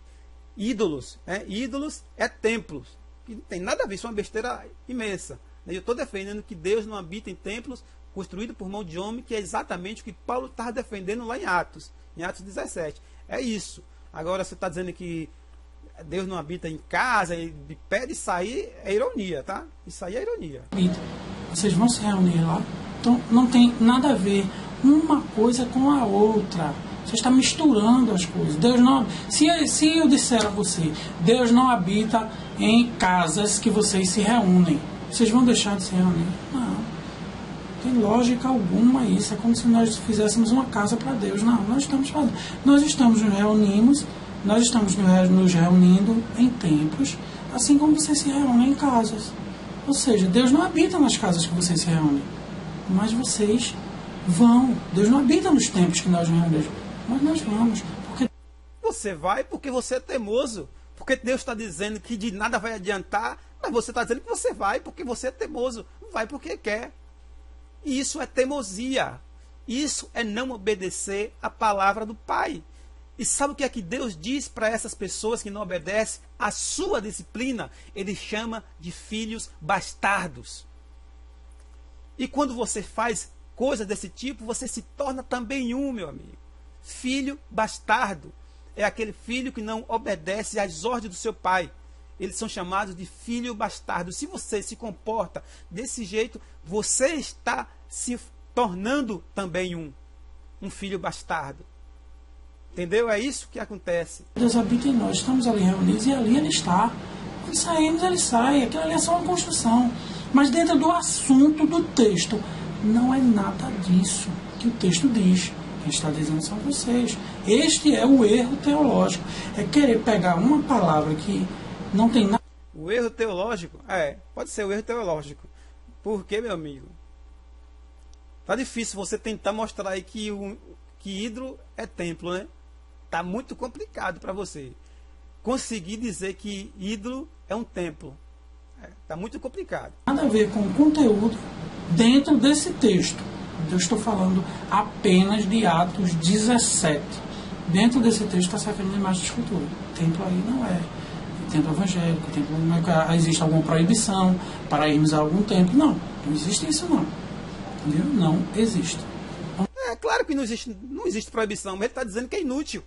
ídolos é templos. Que não tem nada a ver. Isso é uma besteira imensa. Eu estou defendendo que Deus não habita em templos construídos por mão de homem, que é exatamente o que Paulo estava defendendo lá em Atos 17. É isso. Agora você está dizendo que Deus não habita em casa, e pede sair, é ironia, tá? Isso aí é ironia. Vocês vão se reunir lá? Então não tem nada a ver uma coisa com a outra. Você está misturando as coisas. Deus não. Se eu disser a você, Deus não habita em casas que vocês se reúnem, vocês vão deixar de se reunir? Não. Tem lógica alguma isso. É como se nós fizéssemos uma casa para Deus. Não, nós estamos fazendo. Nós estamos nos reunindo em templos, assim como vocês se reúnem em casas. Ou seja, Deus não habita nas casas que vocês se reúnem, mas vocês vão. Deus não habita nos templos que nós reunimos, mas nós vamos. Porque você vai porque você é teimoso. Porque Deus está dizendo que de nada vai adiantar, mas você está dizendo que você vai porque você é teimoso. Vai porque quer. E isso é teimosia. Isso é não obedecer a palavra do Pai. E sabe o que é que Deus diz para essas pessoas que não obedecem à sua disciplina? Ele chama de filhos bastardos. E quando você faz coisas desse tipo, você se torna também meu amigo. Filho bastardo. É aquele filho que não obedece às ordens do seu pai. Eles são chamados de filho bastardo. Se você se comporta desse jeito, você está se tornando também um filho bastardo. Entendeu? É isso que acontece. Deus habita em nós, estamos ali reunidos e ali Ele está. Quando saímos, Ele sai. Aquilo ali é só uma construção. Mas dentro do assunto do texto, não é nada disso que o texto diz. Quem está dizendo são vocês. Este é o erro teológico. É querer pegar uma palavra que não tem nada. O erro teológico? Pode ser o erro teológico. Por quê, meu amigo? Tá difícil você tentar mostrar aí que ídolo é templo, né? Tá muito complicado para você conseguir dizer que ídolo é um templo. Tá muito complicado. Nada a ver com o conteúdo dentro desse texto. Eu estou falando apenas de Atos 17. Dentro desse texto está se referindo a imagem de escultura. Templo aí não é templo evangélico, templo não é, existe alguma proibição para irmos a algum templo. Não existe isso não. Entendeu? Não existe. É claro que não existe proibição, mas ele está dizendo que é inútil.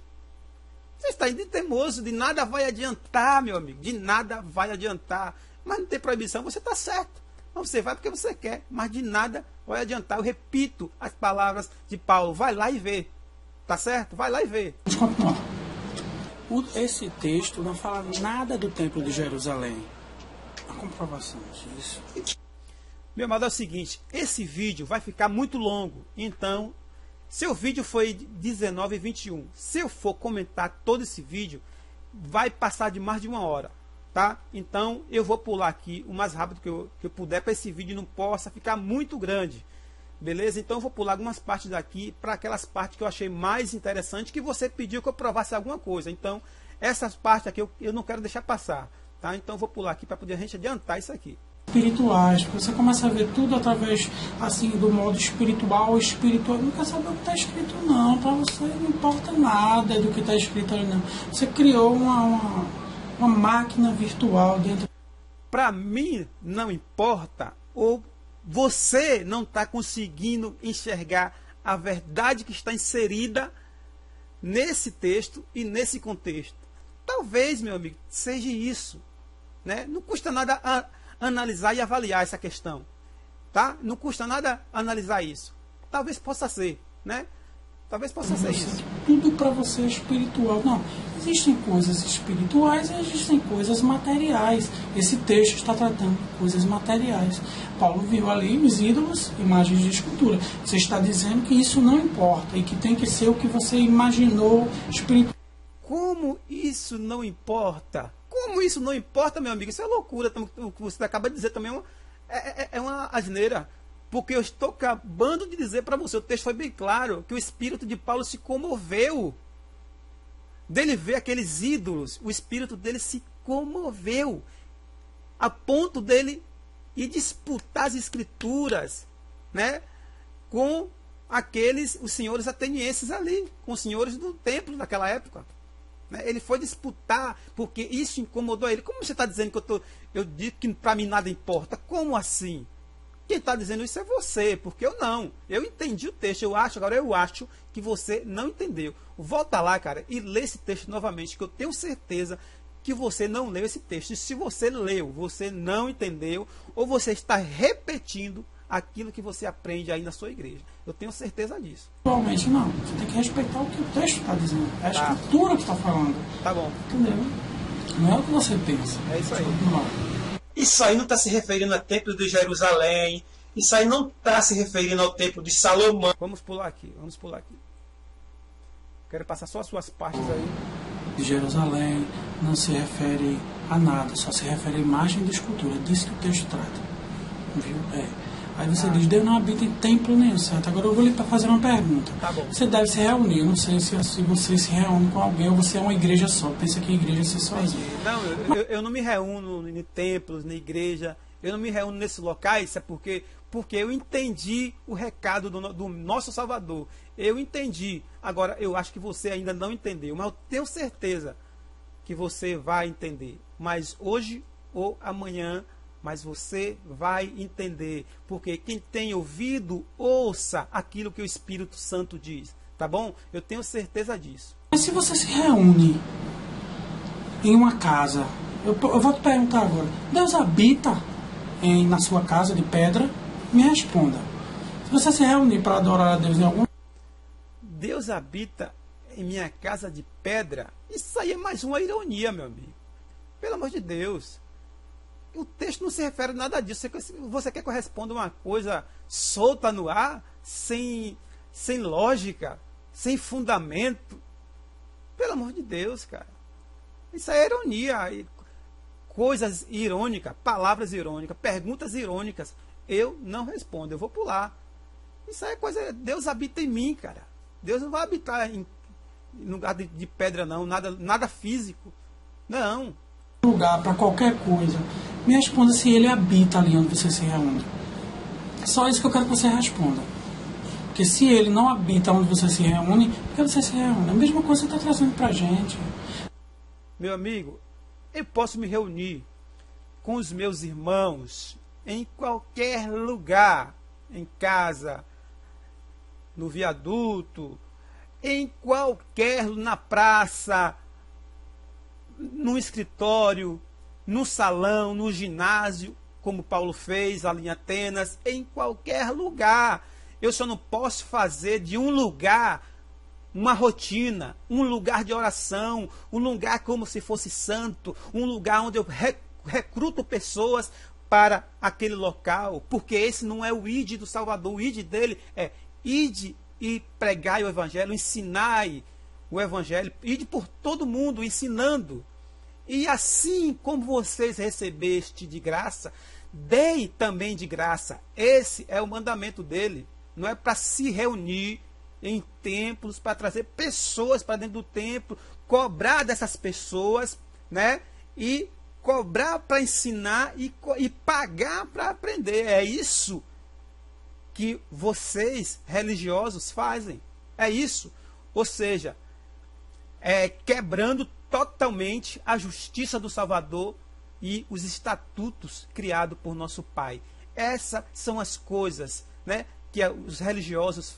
Você está indo teimoso, de nada vai adiantar, meu amigo. De nada vai adiantar. Mas não tem proibição, você está certo. Mas você vai porque você quer, mas de nada vai adiantar. Eu repito as palavras de Paulo. Vai lá e vê. Tá certo? Vai lá e vê. Vamos continuar. Esse texto não fala nada do Templo de Jerusalém. A comprovação disso. Meu amado, é o seguinte, esse vídeo vai ficar muito longo, então, seu vídeo foi 19h21. Se eu for comentar todo esse vídeo, vai passar de mais de 1 hora, tá? Então, eu vou pular aqui o mais rápido que eu puder, para esse vídeo não possa ficar muito grande, beleza? Então, eu vou pular algumas partes daqui, para aquelas partes que eu achei mais interessante, que você pediu que eu provasse alguma coisa. Então, essas partes aqui eu não quero deixar passar, tá? Então, eu vou pular aqui para poder a gente adiantar isso aqui. Espirituais, você começa a ver tudo através assim do modo espiritual, não quer saber o que está escrito não, para você não importa nada do que está escrito ali não. Você criou uma máquina virtual dentro. Para mim não importa, ou você não está conseguindo enxergar a verdade que está inserida nesse texto e nesse contexto. Talvez, meu amigo, seja isso, né? Não custa nada analisar e avaliar essa questão, tá? Não custa nada analisar isso. Talvez possa ser, né? Talvez possa ser isso. Tudo para você é espiritual. Não, existem coisas espirituais e existem coisas materiais. Esse texto está tratando de coisas materiais. Paulo viu ali os ídolos, imagens de escultura. Você está dizendo que isso não importa e que tem que ser o que você imaginou espiritual. Como isso não importa? Como isso não importa, meu amigo? Isso é loucura. O que você acaba de dizer também é uma asneira. Porque eu estou acabando de dizer para você, o texto foi bem claro, que o espírito de Paulo se comoveu. Dele ver aqueles ídolos, o espírito dele se comoveu. A ponto dele ir disputar as escrituras, né, com os senhores atenienses ali, com os senhores do templo daquela época. Ele foi disputar, porque isso incomodou ele. Como você está dizendo que eu digo que para mim nada importa? Como assim? Quem está dizendo isso é você, porque eu não. Eu entendi o texto, eu acho que você não entendeu. Volta lá, cara, e lê esse texto novamente, que eu tenho certeza que você não leu esse texto. E se você leu, você não entendeu, ou você está repetindo aquilo que você aprende aí na sua igreja. Eu tenho certeza disso. Atualmente não. Você tem que respeitar o que o texto está dizendo. É a escritura que está falando. Tá bom. Entendeu? Não é o que você pensa. É isso aí. Isso aí não está se referindo ao templo de Jerusalém. Isso aí não está se referindo ao templo de Salomão. Vamos pular aqui. Quero passar só as suas partes aí. De Jerusalém não se refere a nada. Só se refere à imagem de escultura. Disso que o texto trata. Viu? Aí você diz, Deus não habita em templo nenhum, certo? Agora eu vou lhe fazer uma pergunta. Tá bom. Você deve se reunir, eu não sei se você se reúne com alguém ou você é uma igreja só. Pensa que a igreja é ser sozinho. Não, eu não me reúno em templos, na igreja. Eu não me reúno nesses locais, sabe por quê? Porque eu entendi o recado do nosso Salvador. Eu entendi. Agora, eu acho que você ainda não entendeu, mas eu tenho certeza que você vai entender. Mas hoje ou amanhã, mas você vai entender, porque quem tem ouvido, ouça aquilo que o Espírito Santo diz, tá bom? Eu tenho certeza disso. Mas se você se reúne em uma casa, eu vou te perguntar agora, Deus habita na sua casa de pedra? Me responda. Se você se reunir para adorar a Deus em algum... Deus habita em minha casa de pedra? Isso aí é mais uma ironia, meu amigo. Pelo amor de Deus. O texto não se refere a nada disso. Você quer que eu responda uma coisa solta no ar, sem lógica, sem fundamento? Pelo amor de Deus, cara. Isso é ironia. Coisas irônicas, palavras irônicas, perguntas irônicas. Eu não respondo, eu vou pular. Isso aí é coisa... Deus habita em mim, cara. Deus não vai habitar em lugar de pedra, não. Nada físico. Não. Lugar para qualquer coisa. Me responda se ele habita ali onde você se reúne. Só isso que eu quero que você responda. Porque se ele não habita onde você se reúne, por que você se reúne? A mesma coisa que você está trazendo para a gente. Meu amigo, eu posso me reunir com os meus irmãos em qualquer lugar. Em casa, no viaduto, na praça, no escritório, no salão, no ginásio, como Paulo fez ali em Atenas, em qualquer lugar. Eu só não posso fazer de um lugar uma rotina, um lugar de oração, um lugar como se fosse santo, um lugar onde eu recruto pessoas para aquele local, porque esse não é o ide do Salvador. O ide dele é ide e pregai o evangelho, ensinai o evangelho, ide por todo mundo ensinando. E assim como vocês recebeste de graça, dei também de graça. Esse é o mandamento dele. Não é para se reunir em templos, para trazer pessoas para dentro do templo, cobrar dessas pessoas, né? E cobrar para ensinar e pagar para aprender. É isso que vocês religiosos fazem. É isso. Ou seja, quebrando totalmente a justiça do Salvador e os estatutos criados por nosso Pai. Essas são as coisas, né, que os religiosos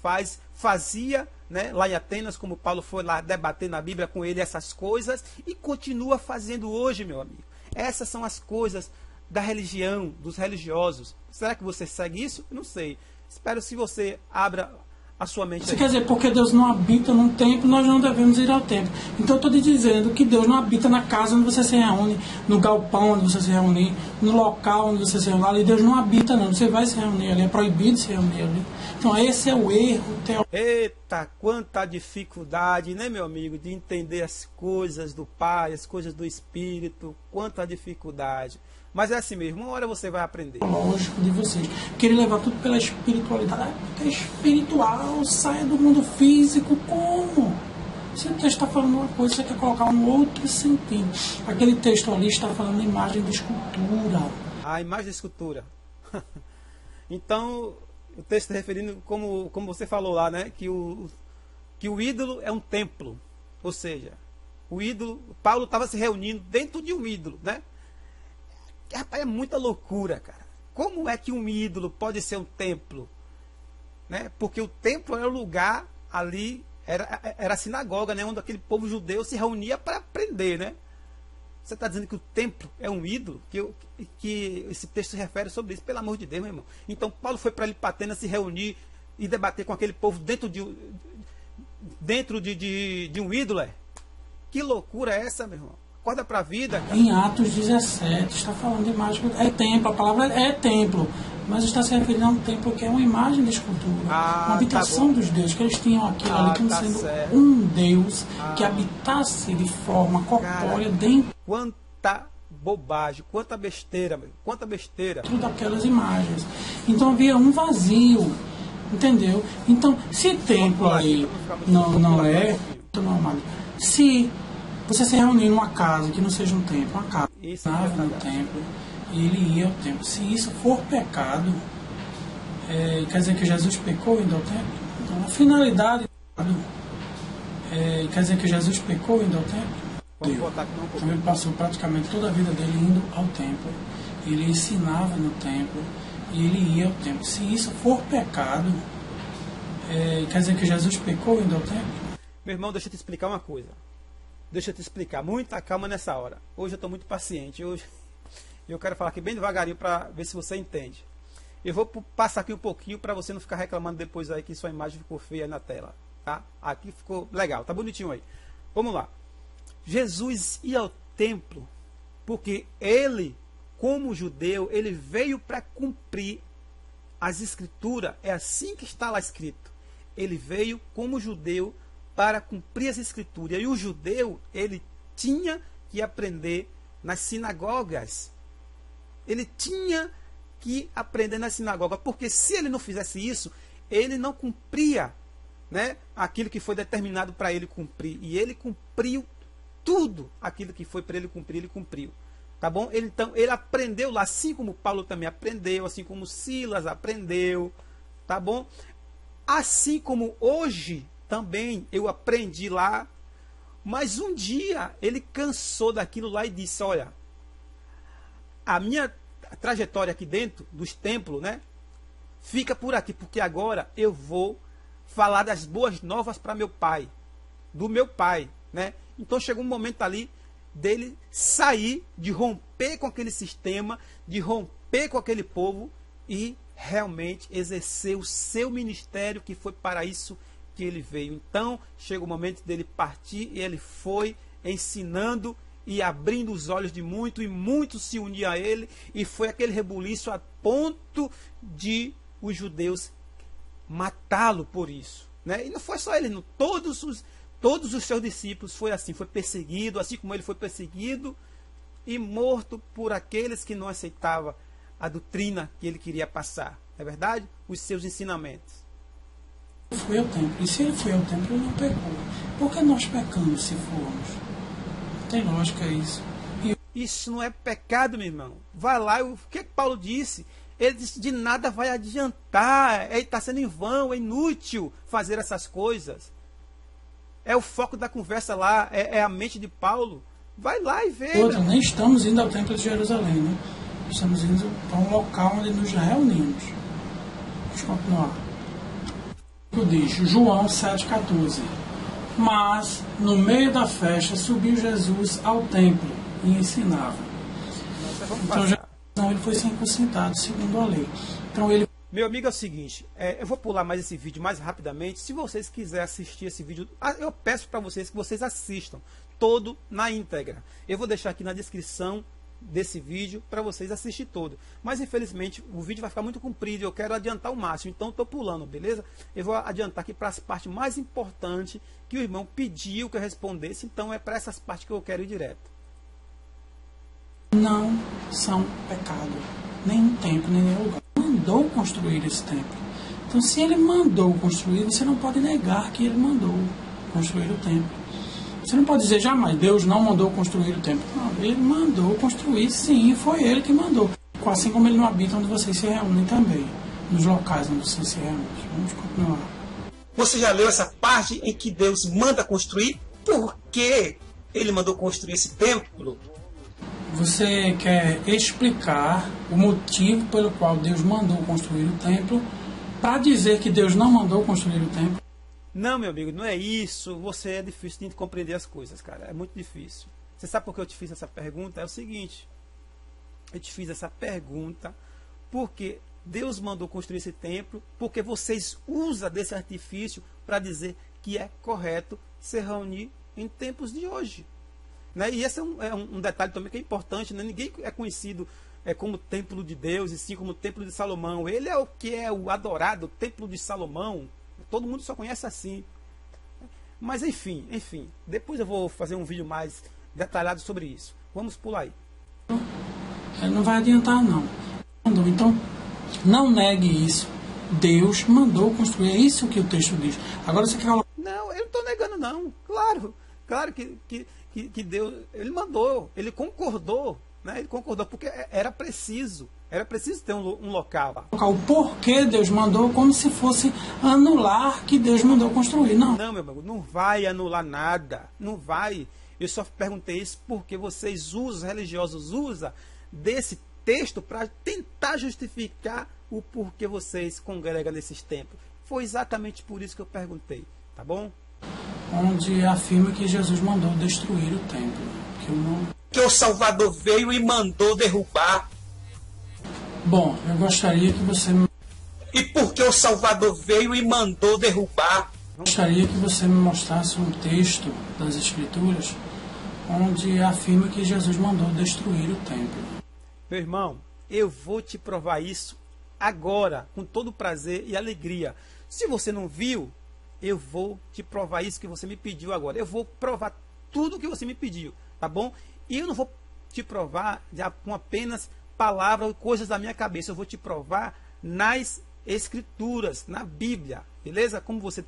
fazia, né, lá em Atenas, como Paulo foi lá debater na Bíblia com ele essas coisas, e continua fazendo hoje, meu amigo. Essas são as coisas da religião, dos religiosos. Será que você segue isso? Eu não sei. Espero que você abra a sua mente. Isso quer dizer, porque Deus não habita num templo, nós não devemos ir ao templo. Então eu estou te dizendo que Deus não habita na casa onde você se reúne, no galpão onde você se reúne, no local onde você se reúne. Ali Deus não habita não, você vai se reunir ali, é proibido se reunir ali. Então esse é o erro teológico. Eita, quanta dificuldade, né, meu amigo, de entender as coisas do Pai, as coisas do Espírito, quanta dificuldade. Mas é assim mesmo, uma hora você vai aprender. Lógico de vocês. Querer levar tudo pela espiritualidade. Porque é espiritual, sai do mundo físico, como? Se o texto está falando uma coisa, você quer colocar um outro sentido. Aquele texto ali está falando de imagem de escultura. A imagem de escultura. Então, o texto está referindo, como você falou lá, né? Que o ídolo é um templo. Ou seja, o ídolo, Paulo estava se reunindo dentro de um ídolo, né? Rapaz, é muita loucura, cara. Como é que um ídolo pode ser um templo? Né? Porque o templo era o lugar ali, era a sinagoga, né? Onde aquele povo judeu se reunia para aprender, né? Você está dizendo que o templo é um ídolo? Que esse texto se refere sobre isso, pelo amor de Deus, meu irmão. Então Paulo foi para Atenas se reunir e debater com aquele povo dentro de um ídolo, é? Que loucura é essa, meu irmão? Acorda para a vida, cara. Em Atos 17, está falando de imagem. É templo, a palavra é templo. Mas está se referindo a um templo que é uma imagem de escultura. Uma habitação dos deuses, que eles tinham aquilo ali como sendo certo. Um Deus que habitasse de forma corpórea dentro. Quanta bobagem, quanta besteira, meu. Quanta besteira. Dentro daquelas imagens. Então havia um vazio. Entendeu? Então, se templo aí não é normal. Se você se reunir numa casa que não seja um templo, uma casa, no templo, e ele ia ao templo. Se isso for pecado, quer dizer que Jesus pecou indo ao templo? Então, a finalidade quer dizer que Jesus pecou indo ao templo? Então, ele passou praticamente toda a vida dele indo ao templo. Ele ensinava no templo e ele ia ao templo. Se isso for pecado, quer dizer que Jesus pecou indo ao templo? Meu irmão, deixa eu te explicar uma coisa. Deixa eu te explicar, muita calma nessa hora. Hoje eu estou muito paciente. Hoje eu quero falar aqui bem devagarinho para ver se você entende. Eu vou passar aqui um pouquinho para você não ficar reclamando depois aí que sua imagem ficou feia na tela. Tá? Aqui ficou legal, tá bonitinho aí. Vamos lá. Jesus ia ao templo porque ele, como judeu, ele veio para cumprir as escrituras. É assim que está lá escrito. Ele veio como judeu para cumprir as escrituras. E o judeu, ele tinha que aprender nas sinagogas. Ele tinha que aprender na sinagoga, porque se ele não fizesse isso, ele não cumpria, né, aquilo que foi determinado para ele cumprir. E ele cumpriu tudo aquilo que foi para ele cumprir, ele cumpriu. Tá bom? Então, ele aprendeu lá, assim como Paulo também aprendeu, assim como Silas aprendeu. Tá bom? Assim como hoje também eu aprendi lá, mas um dia ele cansou daquilo lá e disse, olha, a minha trajetória aqui dentro dos templos, né, fica por aqui, porque agora eu vou falar das boas novas para meu pai, do meu pai, né? Então chegou um momento ali dele sair, de romper com aquele sistema, de romper com aquele povo e realmente exercer o seu ministério, que foi para isso que ele veio. Então chega o momento dele partir e ele foi ensinando e abrindo os olhos de muito, e muitos se uniam a ele, e foi aquele rebuliço a ponto de os judeus matá-lo por isso, né? E não foi só ele, não, todos os seus discípulos foi assim, foi perseguido, assim como ele foi perseguido e morto por aqueles que não aceitavam a doutrina que ele queria passar, não é verdade? Os seus ensinamentos. Ele foi ao templo, e se ele foi ao templo, ele não pecou. Por que nós pecamos se formos? Não tem lógica isso. Isso não é pecado, meu irmão. Vai lá, o que Paulo disse? Ele disse, de nada vai adiantar, está sendo em vão, é inútil fazer essas coisas. É o foco da conversa lá, é a mente de Paulo. Vai lá e vê. Outra, nem estamos indo ao templo de Jerusalém, né? Estamos indo para um local onde nos reunimos. Vamos continuar. Diz João 7,14. Mas, no meio da festa, subiu Jesus ao templo e ensinava. Então, já, não, ele foi circuncidado, segundo a lei. Então, ele... Meu amigo, é o seguinte, eu vou pular mais esse vídeo mais rapidamente. Se vocês quiserem assistir esse vídeo, eu peço para vocês que vocês assistam todo na íntegra. Eu vou deixar aqui na descrição desse vídeo para vocês assistir todo. Mas infelizmente o vídeo vai ficar muito comprido e eu quero adiantar o máximo, então estou pulando, beleza? Eu vou adiantar aqui para as partes mais importantes que o irmão pediu que eu respondesse, então é para essas partes que eu quero ir direto. Não são pecado, nem um templo, nem nenhum lugar. Mandou construir esse templo. Então, se ele mandou construir, você não pode negar que ele mandou construir o templo. Você não pode dizer jamais, Deus não mandou construir o templo. Não, ele mandou construir, sim, foi ele que mandou. Assim como ele não habita onde vocês se reúnem também, nos locais onde vocês se reúnem. Vamos continuar. Você já leu essa parte em que Deus manda construir? Por que ele mandou construir esse templo? Você quer explicar o motivo pelo qual Deus mandou construir o templo para dizer que Deus não mandou construir o templo? Não, meu amigo, não é isso. Você é difícil de compreender as coisas, cara. É muito difícil. Você sabe por que eu te fiz essa pergunta? É o seguinte. Eu te fiz essa pergunta porque Deus mandou construir esse templo, porque vocês usam desse artifício para dizer que é correto se reunir em tempos de hoje. Né? E esse é um detalhe também que é importante. Né? Ninguém é conhecido como templo de Deus, e sim como o templo de Salomão. Ele é o que é o adorado, o templo de Salomão. Todo mundo só conhece assim. Mas enfim, depois eu vou fazer um vídeo mais detalhado sobre isso. Vamos pular aí. Ele não vai adiantar, não. Então, não negue isso. Deus mandou construir. É isso que o texto diz. Agora você quer colocar... Não, eu não estou negando, não. Claro que Deus, ele mandou, ele concordou, né? Ele concordou porque era preciso ter um local. O porquê Deus mandou, como se fosse anular que Deus mandou construir. Não, meu amigo, não vai anular nada. Não vai. Eu só perguntei isso porque vocês usam, os religiosos usam desse texto para tentar justificar o porquê vocês congregam nesses templos. Foi exatamente por isso que eu perguntei, tá bom? Onde afirma que Jesus mandou destruir o templo. Que o Salvador veio e mandou derrubar. Bom, eu gostaria que você... E por que o Salvador veio e mandou derrubar? Gostaria que você me mostrasse um texto das Escrituras onde afirma que Jesus mandou destruir o templo. Meu irmão, eu vou te provar isso agora, com todo prazer e alegria. Se você não viu, eu vou te provar isso que você me pediu agora. Eu vou provar tudo que você me pediu, tá bom? E eu não vou te provar com apenas palavras ou coisas da minha cabeça. Eu vou te provar nas Escrituras, na Bíblia, beleza? Como você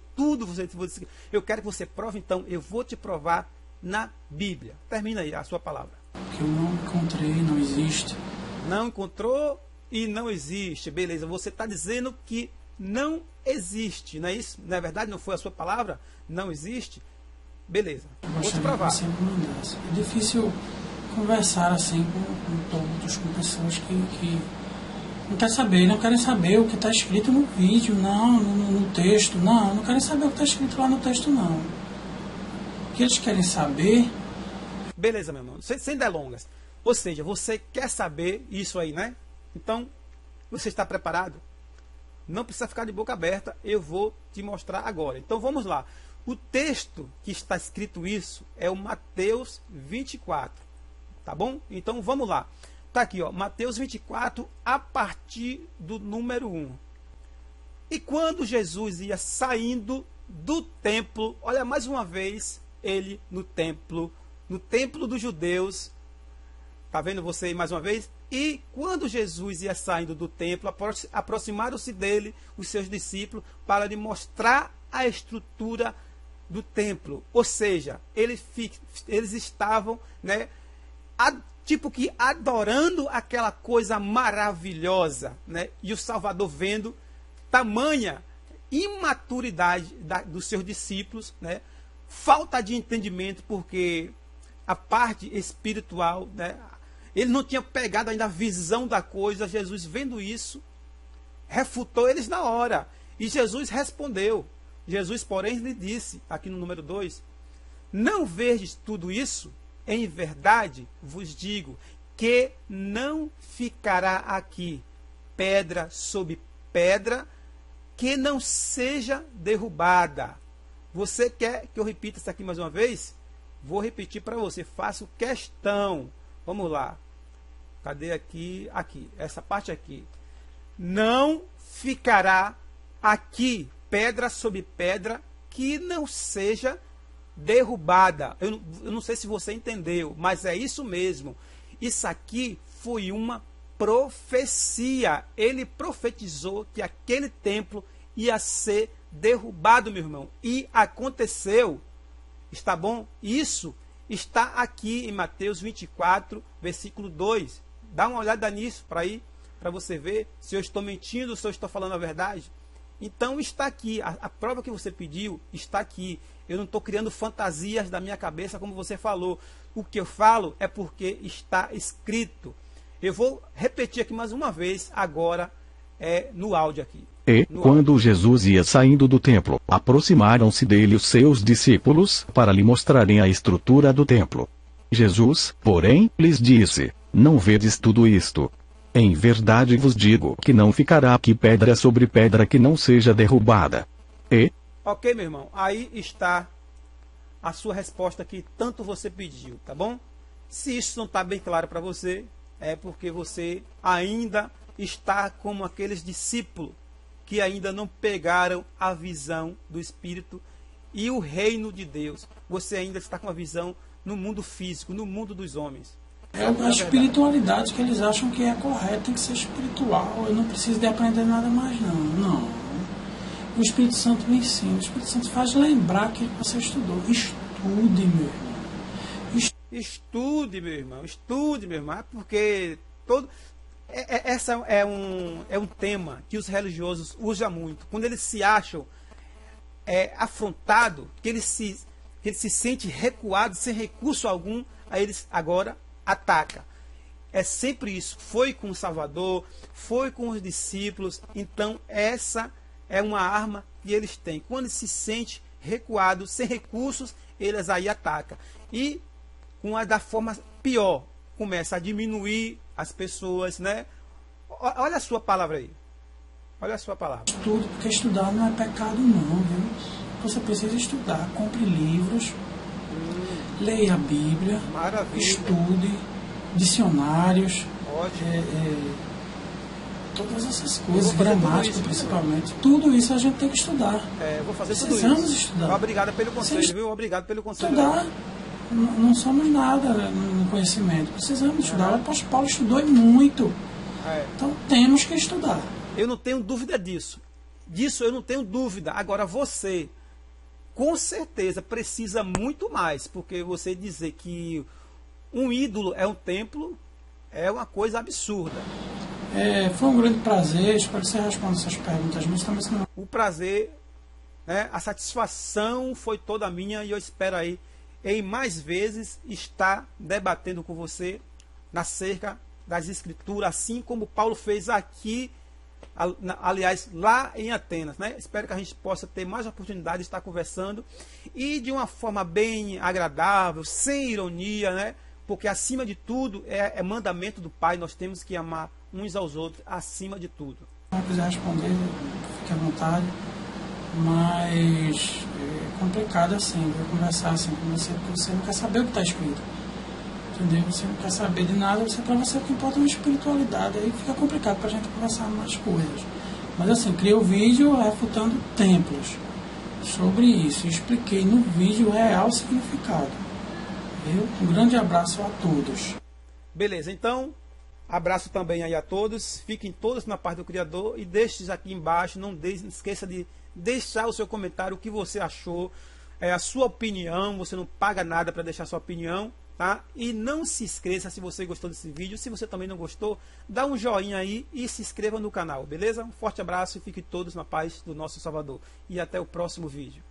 eu quero que você prove, então eu vou te provar na Bíblia. Termina aí a sua palavra. Que eu não encontrei, não existe. Não encontrou e não existe, beleza? Você está dizendo que não existe, não é isso? Na verdade, não foi a sua palavra? Não existe? Beleza, vou te provar. É difícil conversar assim com todos, com pessoas que não querem saber o que está escrito no vídeo, não, no texto, não querem saber o que está escrito lá no texto, não. O que eles querem saber... Beleza, meu irmão, sem delongas. Ou seja, você quer saber isso aí, né? Então, você está preparado? Não precisa ficar de boca aberta, eu vou te mostrar agora. Então vamos lá. O texto que está escrito isso é o Mateus 24. tá bom? Então vamos lá. Tá aqui, ó, Mateus 24, a partir do número 1. E quando Jesus ia saindo do templo, olha mais uma vez ele no templo dos judeus, tá vendo você aí mais uma vez? E quando Jesus ia saindo do templo, aproximaram-se dele os seus discípulos para lhe mostrar a estrutura do templo. Ou seja, eles estavam, né, tipo que adorando aquela coisa maravilhosa, né? E o Salvador vendo tamanha imaturidade dos seus discípulos, né? Falta de entendimento, porque a parte espiritual, né? Ele não tinha pegado ainda a visão da coisa. Jesus, vendo isso, refutou eles na hora. E Jesus respondeu. Jesus, porém, lhe disse, aqui no número 2, não vedes tudo isso? Em verdade vos digo que não ficará aqui pedra sobre pedra que não seja derrubada. Você quer que eu repita isso aqui mais uma vez? Vou repetir para você. Faço questão. Vamos lá. Cadê aqui? Aqui. Essa parte aqui. Não ficará aqui pedra sobre pedra que não seja derrubada. Eu não sei se você entendeu, mas é isso mesmo. Isso aqui foi uma profecia. Ele profetizou que aquele templo ia ser derrubado, meu irmão. E aconteceu. Está bom? Isso está aqui em Mateus 24, versículo 2. Dá uma olhada nisso para você ver se eu estou mentindo ou se eu estou falando a verdade. Então está aqui, a prova que você pediu está aqui. Eu não estou criando fantasias da minha cabeça, como você falou. O que eu falo é porque está escrito. Eu vou repetir aqui mais uma vez, agora no áudio aqui. E, quando Jesus ia saindo do templo, aproximaram-se dele os seus discípulos, para lhe mostrarem a estrutura do templo. Jesus, porém, lhes disse, não vedes tudo isto? Em verdade vos digo que não ficará aqui pedra sobre pedra que não seja derrubada. E... Ok, meu irmão, aí está a sua resposta que tanto você pediu, tá bom? Se isso não está bem claro para você, é porque você ainda está como aqueles discípulos que ainda não pegaram a visão do Espírito e o reino de Deus. Você ainda está com a visão no mundo físico, no mundo dos homens. É a espiritualidade que eles acham que é correta, tem que ser espiritual. Eu não preciso de aprender nada mais, não. Não. O Espírito Santo me ensina. O Espírito Santo faz lembrar que você estudou. Estude, meu irmão. Estude, meu irmão. Estude, meu irmão. Porque essa é um tema que os religiosos usam muito. Quando eles se acham afrontados, que eles se sentem recuados, sem recurso algum, aí eles agora atacam. É sempre isso. Foi com o Salvador, foi com os discípulos. Então essa é uma arma que eles têm. Quando se sente recuado, sem recursos, eles aí atacam. E da forma pior, começa a diminuir as pessoas, né? Olha a sua palavra aí. Olha a sua palavra. Estude, porque estudar não é pecado não, viu? Você precisa estudar, compre livros, leia a Bíblia, maravilha, estude, dicionários, todas essas coisas, gramática principalmente. Tudo isso a gente tem que estudar. Vou fazer Precisamos tudo isso. estudar. Obrigado pelo conselho, viu? Obrigado pelo conselho. Estudar. Não somos nada no conhecimento. Precisamos estudar. O apóstolo Paulo estudou muito. Então temos que estudar. Eu não tenho dúvida disso. Disso eu não tenho dúvida. Agora você, com certeza, precisa muito mais. Porque você dizer que um ídolo é um templo é uma coisa absurda. Foi um grande prazer. Espero que você responda essas perguntas. Mas também não... O prazer, né, a satisfação foi toda minha. E eu espero aí, em mais vezes, estar debatendo com você acerca das Escrituras, assim como Paulo fez aqui, aliás, lá em Atenas, né? Espero que a gente possa ter mais oportunidade de estar conversando e de uma forma bem agradável, sem ironia, né? Porque acima de tudo é mandamento do Pai, nós temos que amar uns aos outros acima de tudo. Se não quiser responder, fique à vontade, mas é complicado assim, conversar assim com você, porque você não quer saber o que está escrito. entendeu? Você não quer saber de nada, para você o que importa é a espiritualidade, aí fica complicado para a gente conversar mais coisas. Mas assim, criei o vídeo refutando templos sobre isso, expliquei no vídeo o real significado. Viu? Um grande abraço a todos. Beleza, então, abraço também aí a todos, fiquem todos na paz do Criador e deixe aqui embaixo, não esqueça de deixar o seu comentário, o que você achou, a sua opinião, você não paga nada para deixar sua opinião, tá? E não se esqueça, se você gostou desse vídeo, se você também não gostou, dá um joinha aí e se inscreva no canal, beleza? Um forte abraço e fiquem todos na paz do nosso Salvador. E até o próximo vídeo.